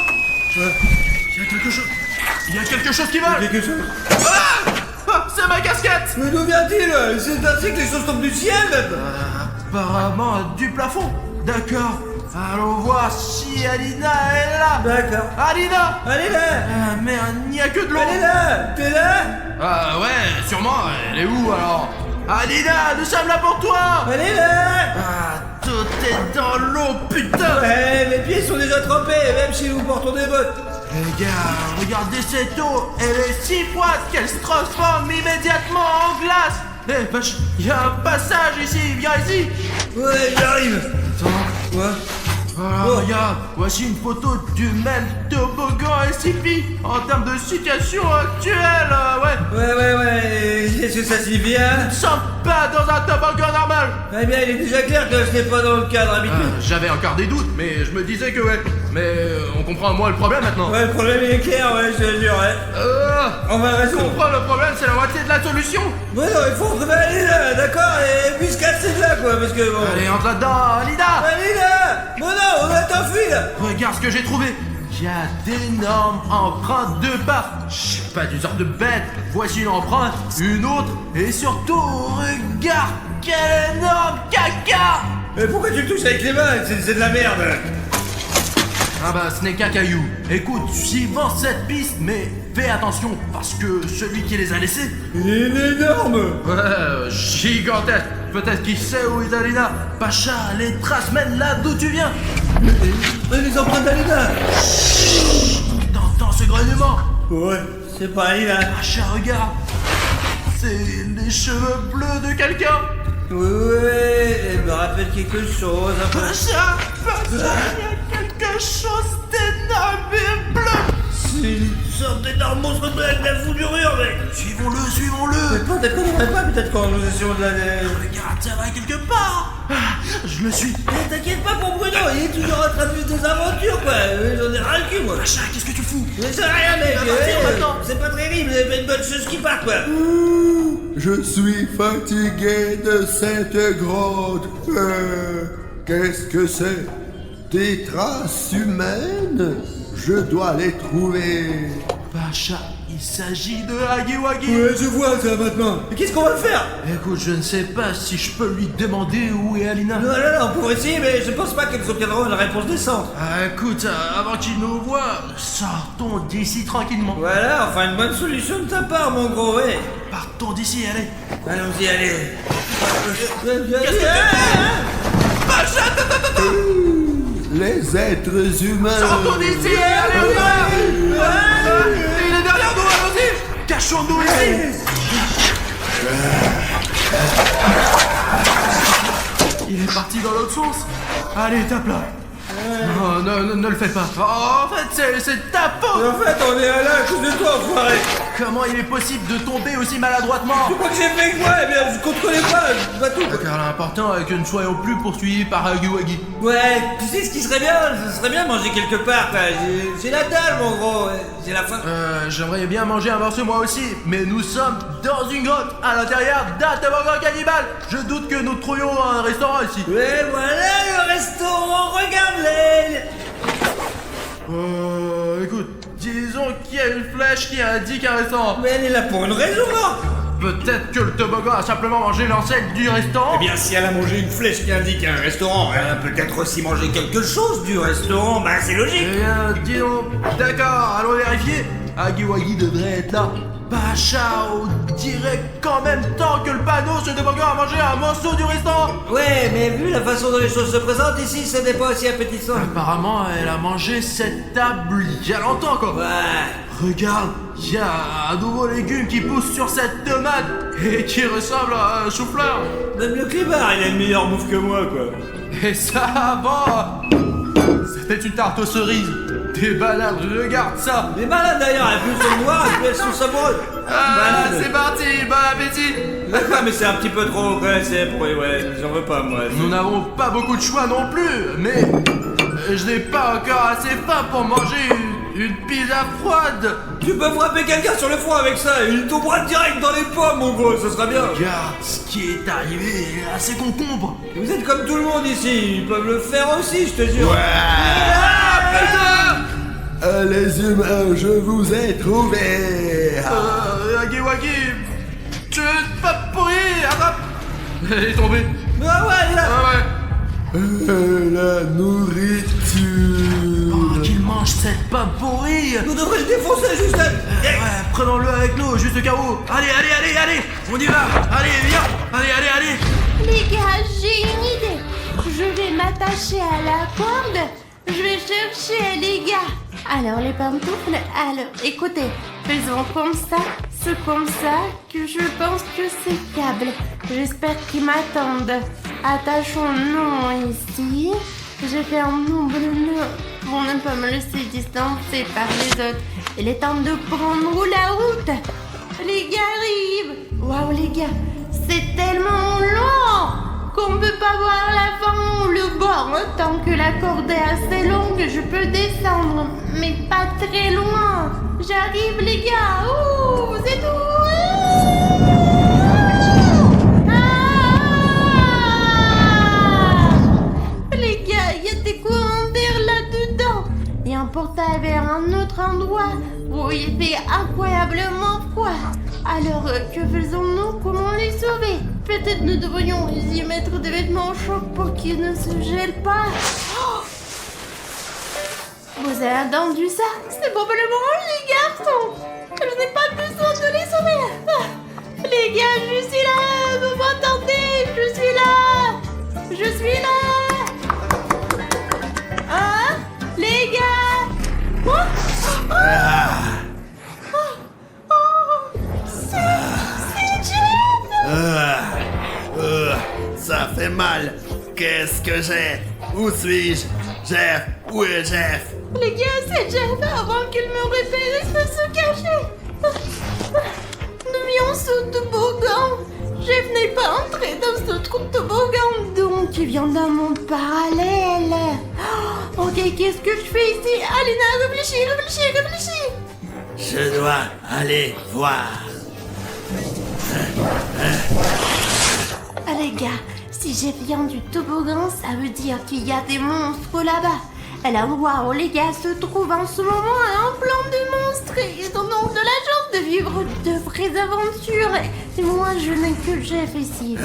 S5: Il y a quelque chose. Il y a quelque chose qui va.
S6: Quelque chose.
S5: Ah, c'est ma casquette.
S6: Mais d'où vient-il? C'est ainsi que les choses tombent du ciel, même.
S5: Apparemment du plafond. D'accord. Allons voir si Alina est là.
S6: D'accord.
S5: Alina.
S6: Elle est là.
S5: Ah merde, il n'y a que de l'eau.
S6: Elle est là. T'es là?
S5: Ah ouais, sûrement. Elle est où alors? Alina, nous sommes là pour toi.
S6: Elle est là.
S5: Ah, tout est dans l'eau, putain.
S6: Ouais, mes pieds sont déjà trempés, même si nous portons des bottes.
S5: Les gars, regardez cette eau. Elle est si froide qu'elle se transforme immédiatement en glace. Eh, vache, il y a un passage ici. Viens ici.
S6: Ouais, j'arrive.
S5: Attends.
S6: Quoi?
S5: Voilà,
S6: Oh.
S5: regarde, voici une photo du même toboggan SCP en termes de situation actuelle, ouais.
S6: Ouais, qu'est-ce que ça signifie, hein?
S5: Nous ne sommes pas dans un toboggan normal.
S6: Eh bien, il est déjà clair que ce n'est pas dans le cadre habituel.
S5: J'avais encore des doutes, mais je me disais que ouais. Mais on comprend moins le problème maintenant.
S6: Ouais, le problème il est clair, ouais, je te jure, ouais. On va
S5: On
S6: résoudre.
S5: comprend le problème, c'est la moitié de la solution.
S6: Ouais, non, il faut retrouver Alina, d'accord? Et puis se casser de là, quoi, parce que bon.
S5: Allez, entre là-dedans, Alida.
S6: Alina! Bon, non, on va t'enfuir, là.
S5: Regarde ce que j'ai trouvé. Il y a d'énormes empreintes de pas. Je sais pas, d'une sorte de bête. Voici une empreinte, une autre, et surtout, regarde, quel énorme caca.
S6: Mais pourquoi tu le touches avec les mains? C'est de la merde.
S5: Ah bah, ce n'est qu'un caillou. Écoute, suivant cette piste, mais fais attention, parce que celui qui les a laissés...
S6: Il est énorme.
S5: Ouais, gigantesque. Peut-être qu'il sait où est Alina. Pacha, les traces mènent là d'où tu viens.
S6: Les empreintes d'Alina.
S5: T'entends ce grognement?
S6: Ouais, c'est pas Alina.
S5: Pacha, regarde. C'est les cheveux bleus de quelqu'un.
S6: Ouais, elle me rappelle quelque chose. Un peu.
S5: Pacha, il y a quelque chose d'énorme et bleu.
S6: C'est une sorte d'énorme monstre bleu avec de la foudurure, mec.
S5: Suivons-le,
S6: Mais
S5: suivons-le.
S6: peut-être qu'on n'aurait pas, peut-être quand nous essayons de la...
S5: Regarde, ça va quelque part. Ah, je le suis.
S6: Mais t'inquiète pas pour Bruno, il est toujours en train de vivre des aventures, quoi. J'en ai ras le cul, moi.
S5: Pacha, qu'est-ce que tu fous?
S6: Mais c'est rien, mec.
S5: On va partir maintenant.
S6: C'est pas terrible, il y a une bonne chose qui part, quoi.
S4: Je suis fatigué de cette grotte. Qu'est-ce que c'est? Des traces humaines? Je dois les trouver.
S5: Pacha, Il s'agit de Huggy Wuggy.
S6: Ouais, je vois ça maintenant. Mais qu'est-ce qu'on va faire?
S5: Écoute, je ne sais pas si je peux lui demander où est Alina.
S6: Non, on pourrait essayer, mais je pense pas qu'elles obtiendront une réponse décente.
S5: Ah, écoute, avant qu'il nous voie, sortons d'ici tranquillement.
S6: Voilà, enfin une bonne solution de ta part, mon gros, ouais.
S5: Partons d'ici, allez.
S6: Allons-y, allez.
S1: Les êtres humains.
S5: Sortons d'ici, allez, on y va. Il est derrière nous, allons-y. Cachons-nous ici. Il est parti dans l'autre sens. Allez, tape là. Non, ne le fais pas. Oh, en fait, c'est ta faute.
S6: En fait, on est là à cause de toi, enfoiré.
S5: Comment il est possible de tomber aussi maladroitement?
S6: Tu crois que j'ai fait que moi? Eh bien, je contrôlais pas, pas tout.
S5: Car l'important est que nous ne soyons plus poursuivis par Huggy Wuggy.
S6: Ouais, tu sais ce qui serait bien? Ce serait bien de manger quelque part, quoi. J'ai la dalle, mon gros. J'ai la faim.
S5: J'aimerais bien manger un morceau moi aussi, mais nous sommes dans une grotte à l'intérieur d'un toboggan cannibale. Je doute que nous trouvions un restaurant ici.
S6: Ouais, voilà le restaurant, regarde-les.
S5: Écoute, disons qu'il y a une flèche qui indique un restaurant.
S6: Mais elle est là pour une raison, non?
S5: Peut-être que le toboggan a simplement mangé l'enseigne du restaurant.
S6: Eh bien, si elle a mangé une flèche qui indique un restaurant, elle a peut-être aussi mangé quelque chose du restaurant, bah c'est logique.
S5: Eh bien, disons, d'accord, allons vérifier. Huggy Wuggy devrait être là. Pacha, on dirait qu'en même temps que le panneau, ce toboggan a mangé un morceau du restaurant.
S6: Ouais, mais vu la façon dont les choses se présentent ici, ce n'est pas aussi appétissant.
S5: Apparemment, elle a mangé cette table il y a longtemps, quoi.
S6: Ouais.
S5: Regarde, il y a un nouveau légume qui pousse sur cette tomate et qui ressemble à un chou-fleur.
S6: Même le climat, il a une meilleure bouffe que moi, quoi.
S5: Et ça, bon, c'était une tarte aux cerises. Des balades, regarde ça.
S6: Les malades d'ailleurs, elles plus sont noires et puis elles sont sabreuses.
S5: C'est parti, bon appétit.
S6: D'accord, mais c'est un petit peu trop, quoi, c'est pour... Ouais, j'en veux pas, moi.
S5: Nous n'avons pas beaucoup de choix non plus, mais je n'ai pas encore assez faim pour manger une pizza froide.
S6: Tu peux frapper quelqu'un sur le front avec ça, et il tombera direct dans les pommes, mon gros, ce sera bien.
S5: Regarde, ce qui est arrivé est assez concombre.
S6: Vous êtes comme tout le monde ici, ils peuvent le faire aussi, je te jure.
S1: Les humains, je vous ai trouvés.
S5: Huggy Wuggy, tu es pas pourri, attrape. Elle est tombée.
S6: Ah ouais, elle est là.
S5: Ah ouais.
S1: La nourriture.
S5: Oh, qu'il mange cette pomme pourrie.
S6: Nous devrions le défoncer, juste là.
S5: Ouais, prenons-le avec nous, juste au cas où. Allez, on y va. Allez, viens. Allez.
S7: Les gars, j'ai une idée. Je vais m'attacher à la corde. Je vais chercher les gars. Alors les pantoufles, alors écoutez, faisons comme ça, c'est comme ça que je pense que c'est fiable. J'espère qu'ils m'attendent. Attachons-nous ici. Je fais un nombre de nœuds pour ne pas me laisser distancer par les autres. Il est temps de prendre la route. Les gars arrivent. Waouh les gars, c'est tellement long qu'on peut pas voir la fin ou le bord. Tant que la corde est assez longue, je peux descendre, mais pas très loin. J'arrive les gars. Ouh, c'est tout. Les gars, il y a des courants d'air là-dedans. Il y a un portail vers un autre endroit où il fait incroyablement froid. Alors, que faisons-nous? Comment les sauver? Peut-être nous devrions y mettre des vêtements chauds pour qu'ils ne se gèlent pas. Oh, vous avez entendu ça? C'est probablement les garçons. Je n'ai pas besoin de les sauver. Ah, les gars, je suis là. Vous m'entendez? Je suis là. Hein? Les gars? Oh, c'est Jeff!
S1: Ça fait mal. Qu'est-ce que j'ai? Où suis-je? Jeff, où est Jeff?
S7: Les gars, c'est Jeff. Avant qu'il me repère, il peut se cacher. Nous vions sous toboggan. Jeff n'est pas entré dans ce trou de toboggan, donc il vient d'un monde parallèle. Ok, qu'est-ce que je fais ici? Alina, réfléchis.
S1: Je dois aller voir.
S7: Les gars, si Jeff vient du toboggan, ça veut dire qu'il y a des monstres là-bas. L'endroit où les gars se trouvent en ce moment est un plan de monstres et ils en ont de la chance de vivre de vraies aventures. Et moi, je n'ai que Jeff ici.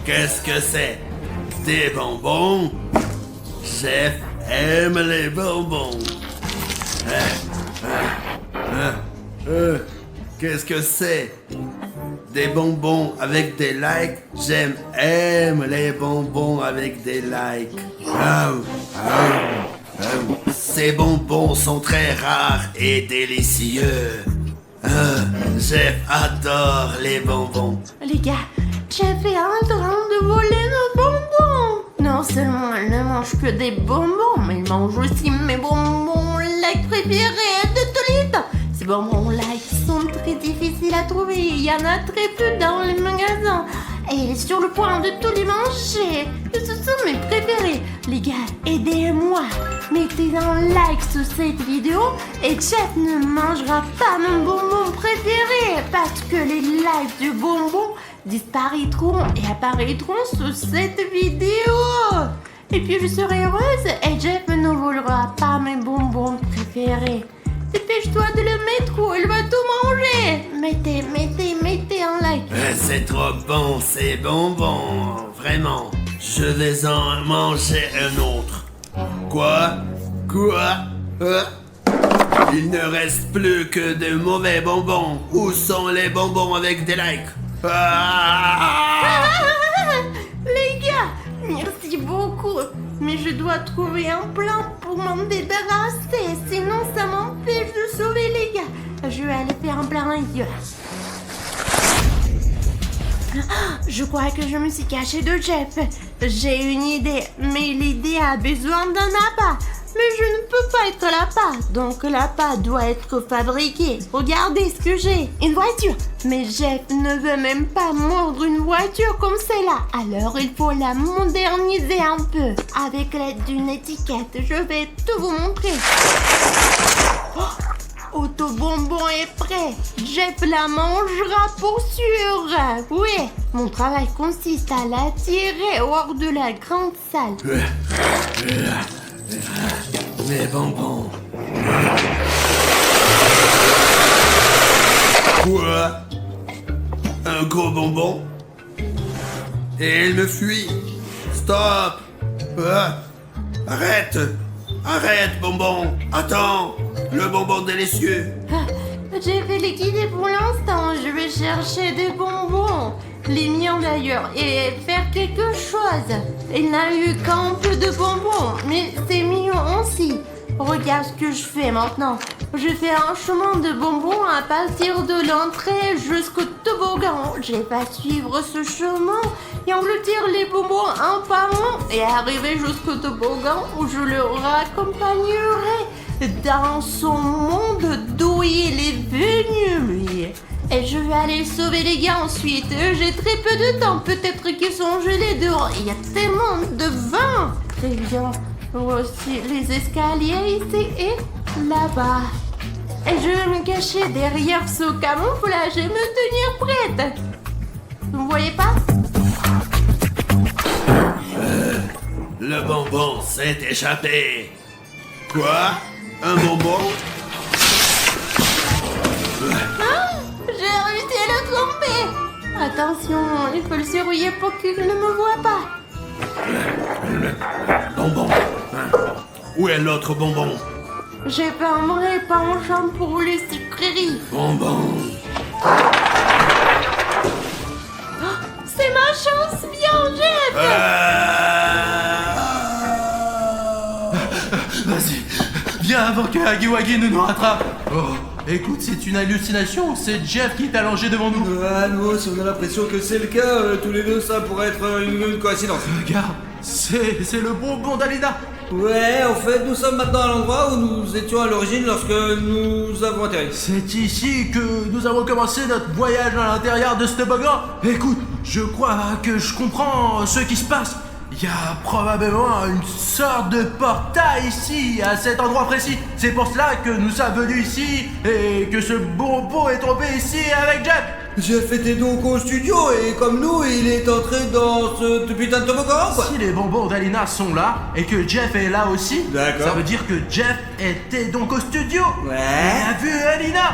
S1: Qu'est-ce que c'est? Des bonbons? Jeff aime les bonbons. Qu'est-ce que c'est? Des bonbons avec des likes? Aime les bonbons avec des likes. Ces bonbons sont très rares et délicieux. Jeff adore les bonbons.
S7: Les gars, Jeff est en train de voler nos bonbons. Non seulement elle ne mange que des bonbons, mais il mange aussi mes bonbons like préférés de tous les temps. Ces bonbons like sont très difficiles à trouver, il y en a très peu dans les magasins. Et il est sur le point de tous les manger. Ce sont mes préférés. Les gars, aidez-moi. Mettez un like sur cette vidéo et Jeff ne mangera pas mon bonbon préféré parce que les likes du bonbon disparaîtront et apparaîtront sur cette vidéo. Et puis je serai heureuse et Jeff ne volera pas mes bonbons préférés. Dépêche-toi de le mettre ou il va tout manger. Mettez un like.
S1: C'est trop bon, ces bonbons. Vraiment. Je vais en manger un autre. Quoi? Il ne reste plus que de mauvais bonbons. Où sont les bonbons avec des likes?
S7: Les gars, merci beaucoup. Mais je dois trouver un plan pour m'en débarrasser. Sinon, ça m'empêche de sauver les gars. Je vais aller faire un plan ailleurs. Je crois que je me suis cachée de Jeff. J'ai une idée, mais l'idée a besoin d'un appât. Mais je ne peux pas être l'appât, donc l'appât doit être fabriqué. Regardez ce que j'ai, une voiture. Mais Jeff ne veut même pas mordre une voiture comme celle-là. Alors il faut la moderniser un peu. Avec l'aide d'une étiquette, je vais tout vous montrer. Autobonbon est prêt. Jeff la mangera pour sûr. Oui, mon travail consiste à l'attirer hors de la grande salle.
S1: Les bonbons. Quoi? Un gros bonbon? Et il me fuit. Stop! Arrête! Arrête, bonbon! Attends! Le bonbon délicieux!
S7: J'ai fait les guider pour l'instant. Je vais chercher des bonbons. Les miens d'ailleurs. Et faire quelque chose. Il n'a eu qu'un peu de bonbons. Mais c'est mignon aussi. Regarde ce que je fais maintenant. Je fais un chemin de bonbons à partir de l'entrée jusqu'au toboggan. Je vais suivre ce chemin et engloutir les bonbons un par un et arriver jusqu'au toboggan où je le raccompagnerai dans son monde d'où il est venu, lui. Et je vais aller sauver les gars ensuite. J'ai très peu de temps. Peut-être qu'ils sont gelés dehors. Il y a tellement de vin. Très bien. Voici les escaliers ici et là-bas. Et je vais me cacher derrière ce camouflage et me tenir prête. Vous ne voyez pas?
S1: Le bonbon s'est échappé. Quoi? Un bonbon?
S7: J'ai réussi à le tromper. Attention, il faut le surveiller pour qu'il ne me voie pas.
S1: Bonbon. Où est l'autre bonbon?
S7: J'ai fait un vrai penchant pour les sucreries.
S1: Bonbon.
S7: C'est ma chance, viens, Jeff.
S5: Vas-y, viens avant que Hagiwagi ne nous rattrape. Oh, écoute, c'est une hallucination, c'est Jeff qui est allongé devant nous.
S6: Nous aussi, on a l'impression que c'est le cas. Tous les deux, ça pourrait être une coïncidence.
S5: Regarde, c'est le bonbon d'Alina.
S6: Ouais, en fait, nous sommes maintenant à l'endroit où nous étions à l'origine lorsque nous avons atterri.
S5: C'est ici que nous avons commencé notre voyage à l'intérieur de ce toboggan. Écoute, je crois que je comprends ce qui se passe. Il y a probablement une sorte de portail ici, à cet endroit précis. C'est pour cela que nous sommes venus ici et que ce bonbon est tombé ici avec Jeff.
S6: Jeff était donc au studio et comme nous, il est entré dans ce putain de toboggan, quoi.
S5: Si les bonbons d'Alina sont là et que Jeff est là aussi,
S6: d'accord,
S5: ça veut dire que Jeff était donc au studio.
S6: Ouais.
S5: Et a vu Alina.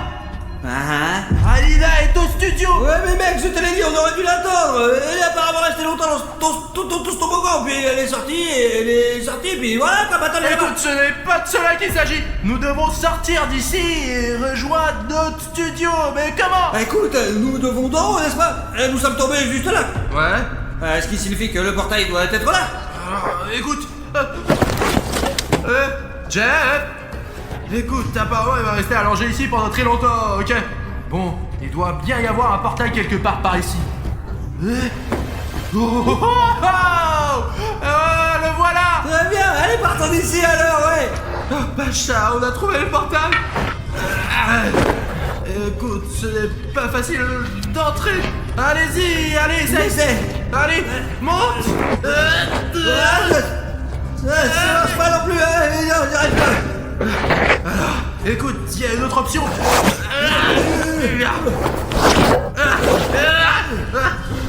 S5: Alina est au studio.
S6: Ouais, mais mec, je te l'ai dit, on aurait dû l'attendre. Elle est apparemment restée longtemps dans ton toboggan, puis elle est sortie, puis voilà, comme attends, elle est là-bas.
S5: Écoute, ce n'est pas de cela qu'il s'agit. Nous devons sortir d'ici et rejoindre notre studio. Mais comment?
S6: Écoute, nous devons d'en haut, n'est-ce pas? Nous sommes tombés juste là.
S5: Ouais.
S6: Ce qui signifie que le portail doit être là.
S5: Alors, écoute. Jeff. Écoute, apparemment, il va rester allongé ici pendant très longtemps, ok? Bon, il doit bien y avoir un portail quelque part par ici. Oh, le voilà!
S6: Très bien, allez, partons d'ici alors, ouais.
S5: Oh, Pacha, on a trouvé le portail! Écoute, ce n'est pas facile d'entrer. Allez-y, allez, essaye. Allez, monte!
S6: Ça marche pas non plus, j'arrive pas.
S5: Alors, écoute, il y a une autre option.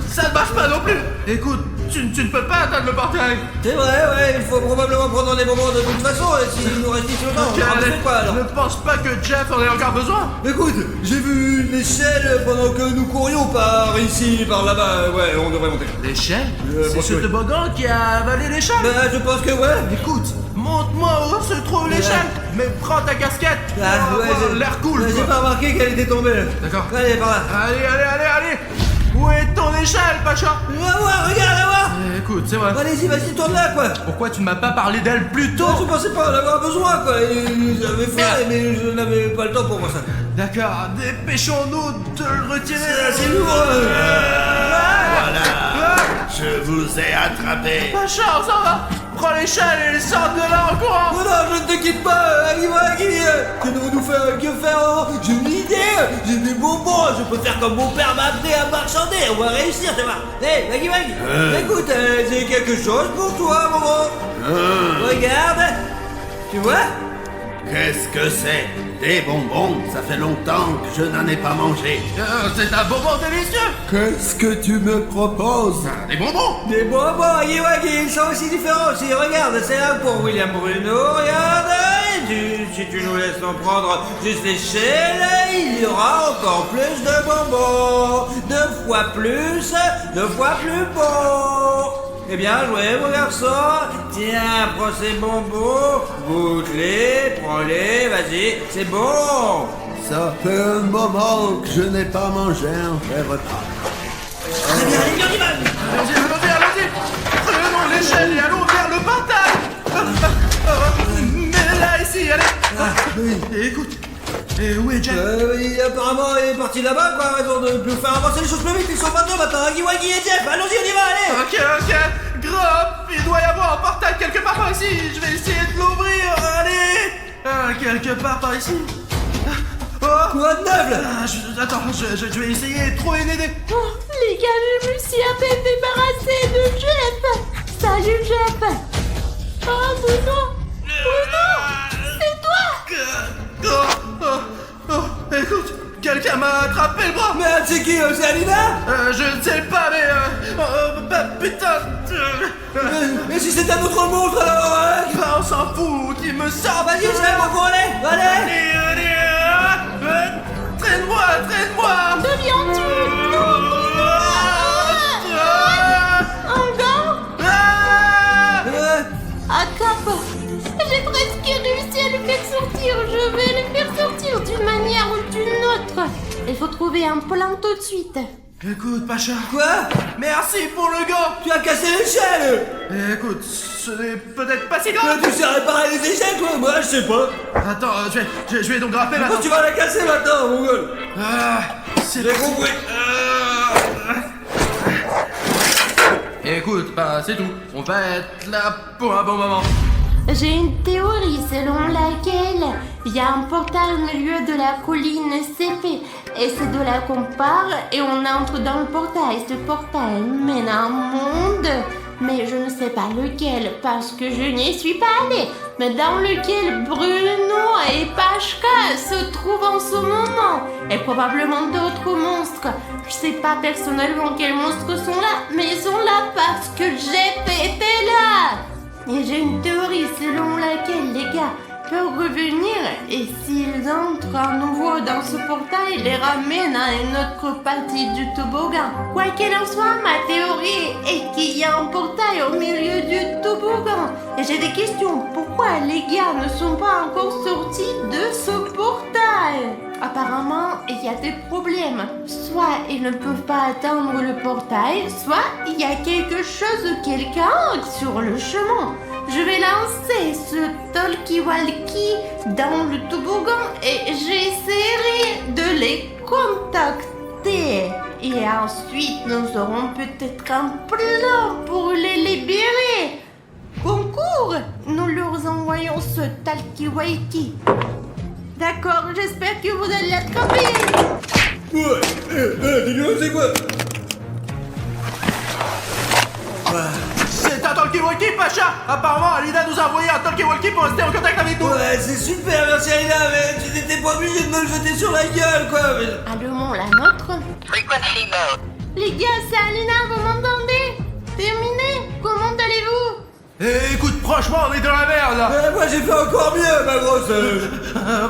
S5: Ça ne marche pas non plus. Écoute, tu ne peux pas atteindre le portail.
S6: C'est vrai, ouais, il faut probablement prendre des moments de toute façon, et s'il nous reste ici longtemps,
S5: Ok,
S6: on
S5: allez,
S6: fait quoi alors?
S5: ne pense pas que Jeff en ait encore besoin.
S6: Écoute, j'ai vu une échelle pendant que nous courions par ici, par là-bas, ouais, on devrait monter.
S5: L'échelle? C'est
S6: pense
S5: ce
S6: que oui.
S5: toboggan qui a avalé l'échelle.
S6: Bah, je pense que ouais.
S5: Écoute, montre-moi où se trouve l'échelle. Mais prends ta casquette.
S6: Ah,
S5: pour
S6: ouais,
S5: avoir
S6: j'ai-
S5: l'air cool.
S6: J'ai
S5: quoi.
S6: pas remarqué qu'elle était tombée.
S5: D'accord.
S6: Allez, par là.
S5: Allez. Où est ton échelle, Pacha?
S6: Va voir, regarde, va voir.
S5: Écoute, c'est vrai.
S6: Allez-y, vas-y, tourne là, quoi.
S5: Pourquoi tu ne m'as pas parlé d'elle plus tôt?
S6: Je pensais pas en avoir besoin, quoi. J'avais faim, mais je n'avais pas le temps pour moi ça.
S5: D'accord, dépêchons-nous de le retirer.
S6: C'est lourd.
S4: Voilà, je vous ai attrapé.
S5: Pacha, on s'en va. Prends l'échelle et sors de là en courant.
S6: Non, je ne te quitte pas, Agui. Que devons-nous faire? Que faire? J'ai une idée. J'ai des bonbons. Je peux faire comme mon père m'a appris à marchander. On va réussir, tu vois. Hé, Agui. Écoute, j'ai quelque chose pour toi, Momo. Regarde. Tu vois?
S1: Qu'est-ce que c'est? Des bonbons, ça fait longtemps que je n'en ai pas mangé.
S5: C'est un bonbon délicieux.
S1: Qu'est-ce que tu me proposes?
S5: Des bonbons.
S6: Des bonbons, Agui, ils sont aussi différents aussi. Regarde, c'est un pour William Bruno. Regarde. Si tu nous laisses en prendre juste l'échelle, il y aura encore plus de bonbons. 2 fois plus bon. Eh bien joué, mon garçon. Tiens, prends ces bonbons, goûte-les, prends-les, vas-y, c'est bon.
S1: Ça fait un moment que je n'ai pas mangé un vrai repas.
S6: Très bien, allez, on y va.
S5: Allons-y. Prenons l'échelle et allons vers le portail. Mets-la ici, allez. Écoute, où est Jeff?
S6: Apparemment, il est parti là-bas, quoi, raison de plus faire avancer les choses plus vite. Ils sont pas deux maintenant, Agui Wagui et Jeff. Allons-y, on y va, allez.
S5: Ok. Grop, il doit y avoir un portail quelque part par ici. Je vais essayer de l'ouvrir. Allez. Quelque part par ici. Oh.
S6: Quoi de neuf, là?
S5: Attends, je vais essayer de trouver une idée.
S7: Oh, les gars, je me suis à peine débarrassée de Jeff. Salut, Jeff. Oh, Bruno, c'est toi.
S5: Écoute, quelqu'un m'a attrapé le bras.
S6: Merde, c'est qui, c'est Alina?
S5: Je ne sais pas, mais putain.
S6: Mais si c'est un autre monstre, alors, hein?
S5: On s'en fout, qu'il me sorte.
S6: Vas-y, c'est bon, qu'on allez.
S5: Allez. Traîne-moi.
S7: D'où viens-tu? Encore? Attrape. J'ai presque réussi à le faire sortir. Je vais le faire sortir d'une manière ou d'une autre. Il faut trouver un plan tout de suite.
S5: Écoute, Pacha.
S6: Quoi?
S5: Merci pour le gant.
S6: Tu as cassé l'échelle.
S5: Écoute, ce n'est peut-être pas si grave.
S6: Tu sais réparer les échelles, toi? Moi, je sais pas.
S5: Attends, je vais donc grimper maintenant.
S6: Pourquoi tu vas la casser maintenant, mon gueule?
S5: C'est
S6: J'ai compris.
S5: Écoute, c'est tout. On va être là pour un bon moment.
S7: J'ai une théorie selon laquelle il y a un portail au milieu de la colline CP. Et c'est de là qu'on part et on entre dans le portail. Ce portail mène à un monde, mais je ne sais pas lequel parce que je n'y suis pas allée. Mais dans lequel Bruno et Pachka se trouvent en ce moment. Et probablement d'autres monstres. Je sais pas personnellement quels monstres sont là, mais ils sont là parce que Jeff était là. Et j'ai une théorie selon laquelle, les gars, peuvent revenir et s'ils entrent à nouveau dans ce portail, les ramènent à une autre partie du toboggan. Quoi qu'il en soit, ma théorie est qu'il y a un portail au milieu du toboggan. Et j'ai des questions. Pourquoi les gars ne sont pas encore sortis de ce portail? Apparemment, il y a des problèmes. Soit ils ne peuvent pas atteindre le portail, soit il y a quelque chose ou quelqu'un sur le chemin. Je vais lancer ce talkie-walkie dans le toboggan et j'essaierai de les contacter. Et ensuite, nous aurons peut-être un plan pour les libérer. Concours, nous leur envoyons ce talkie-walkie. D'accord, j'espère que vous allez l'attraper.
S6: Ouais, dis-le, c'est quoi?
S5: C'est un talkie-walkie, Pacha! Apparemment, Alina nous a envoyé un talkie-walkie pour rester en contact avec nous!
S6: Ouais, c'est super, merci Alina, mais tu n'étais pas obligé de me le jeter sur la gueule, quoi!
S7: Allumons la nôtre. Les gars, c'est Alina, vous m'entendez? Terminé? Comment allez-vous?
S5: Écoute, franchement, on est dans la merde là!
S6: Moi j'ai fait encore mieux, ma grosse!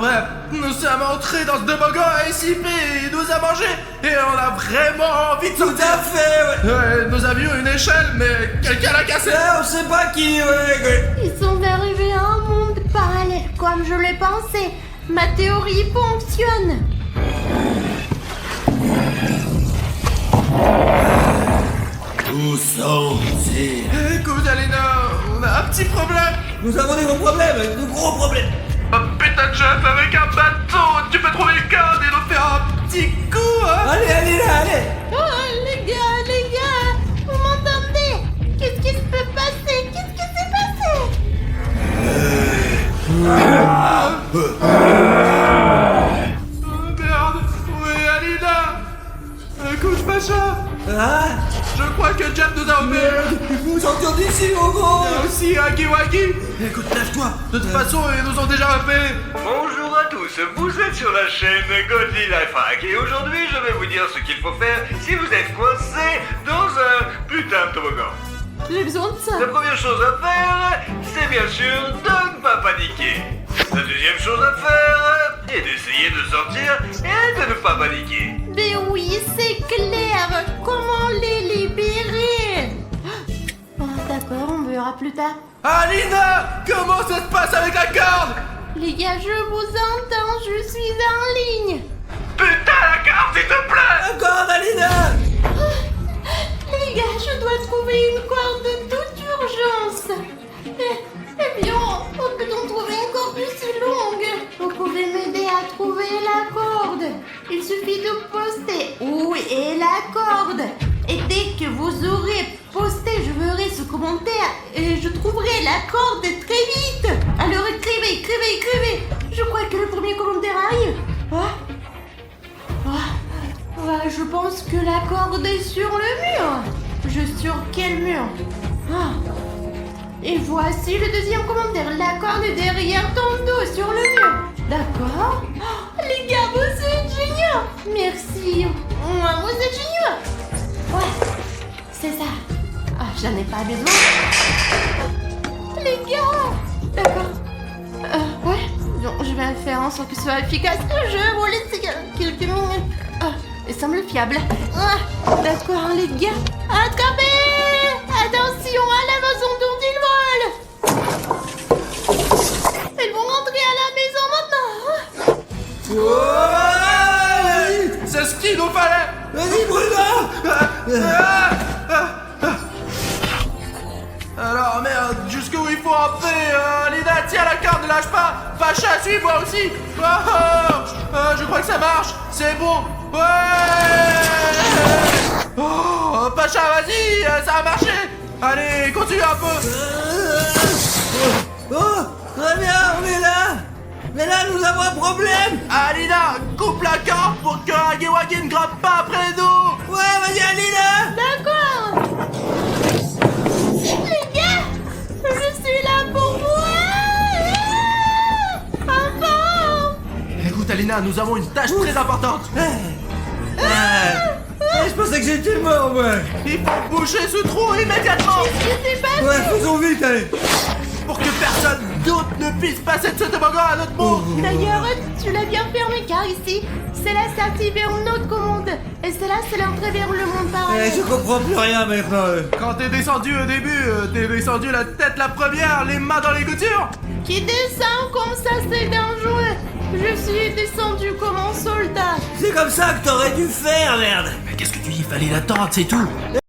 S5: Bref, nous sommes entrés dans ce toboggan à SIP et il nous a mangé et on a vraiment envie de
S6: Tout
S5: sortir!
S6: à fait, ouais!
S5: Nous avions une échelle, mais quelqu'un l'a cassée!
S6: On sait pas qui, ouais!
S7: Ils sont arrivés à un monde parallèle, comme je l'ai pensé. Ma théorie fonctionne.
S6: Où sont-ils?
S5: Écoute, Alina, on a un petit problème!
S6: Nous avons des gros problèmes, de gros problèmes!
S5: Un putain de chef avec un bâton! Tu peux trouver le cadre et nous faire un petit coup, hein?
S6: Allez, Alina, allez!
S7: Oh, les gars, vous m'entendez? Qu'est-ce qui se peut passer? Qu'est-ce qui s'est passé?
S5: Merde! Où est Alina? Écoute, Pacha!
S6: Ah!
S5: Je crois que Jeff nous a opéré!
S6: Il faut sortir d'ici, mon gros!
S5: Il y a aussi Huggy Wuggy! Écoute, lâche-toi! De toute façon, ils nous ont déjà repérés!
S8: Bonjour à tous, vous êtes sur la chaîne Godly Life Hack et aujourd'hui je vais vous dire ce qu'il faut faire si vous êtes coincé dans un putain de toboggan.
S7: J'ai besoin de ça.
S8: La première chose à faire, c'est bien sûr de ne pas paniquer. La deuxième chose à faire est d'essayer de sortir et de ne pas paniquer.
S7: Mais oui, c'est clair. Comment les libérer? Oh, d'accord, on verra plus tard.
S5: Alina! Comment ça se passe avec la corde?
S7: Les gars, je vous entends, je suis en ligne.
S8: Putain la carte s'il te plaît!
S6: Encore, Alina!
S7: Les gars, je dois trouver une corde de toute urgence. Eh bien, peut-on trouver une corde plus longue? Vous pouvez m'aider à trouver la corde. Il suffit de poster où est la corde. Et dès que vous aurez posté, je verrai ce commentaire et je trouverai la corde très vite. Alors écrivez. Je crois que le premier commentaire arrive. Je pense que la corde est sur le mur. Sur quel mur? Et voici le deuxième commentaire. La corde est derrière ton dos, sur le mur. D'accord. Les gars, vous êtes géniaux. Merci. Vous êtes géniaux. Ouais, c'est ça. J'en ai pas besoin. Les gars. D'accord. Ouais. Donc, je vais faire en sorte que ce soit efficace. Je vous laisse quelques minutes. Il semble fiable. D'accord, les gars. Attrapez! Attention à la maison dont ils volent. Ils vont rentrer à la maison maintenant.
S6: Ouais!
S5: C'est ce qu'il nous fallait!
S6: Vas-y, Bruno!
S5: Alors merde, jusqu'où il faut entrer? Alina, tiens la corde, ne lâche pas! Pacha, suis-moi aussi! Je crois que ça marche! C'est bon! Ouais! Oh, Pacha, vas-y! Ça a marché! Allez, continue un peu!
S6: Oh, très bien, on est là! Mais là, nous avons un problème!
S5: Alina, coupe la corde pour que Huggy Wuggy ne grimpe pas après nous!
S6: Ouais, vas-y, Alina!
S7: D'accord. Les gars, je suis là pour vous. Enfin.
S5: Écoute Alina, nous avons une tâche très importante!
S6: Je pensais que j'étais mort, moi!
S5: Il faut boucher ce trou immédiatement!
S7: Qu'est-ce qui s'est passé?
S6: Ouais, faisons vite, allez!
S5: pour que personne d'autre ne puisse passer de ce toboggan à notre mot.
S7: D'ailleurs, tu l'as bien fermé car ici, c'est la sortie vers notre commande. Et celle-là, c'est l'entrée vers le monde parallèle.
S6: Je comprends plus rien maintenant.
S5: Quand t'es descendu au début, t'es descendu la tête la première, les mains dans les coutures.
S7: Qui descend comme ça, c'est dangereux. Je suis descendu comme un soldat.
S6: C'est comme ça que t'aurais dû faire, merde.
S5: Mais qu'est-ce que tu dis? Fallait l'attendre, c'est tout.
S6: Eh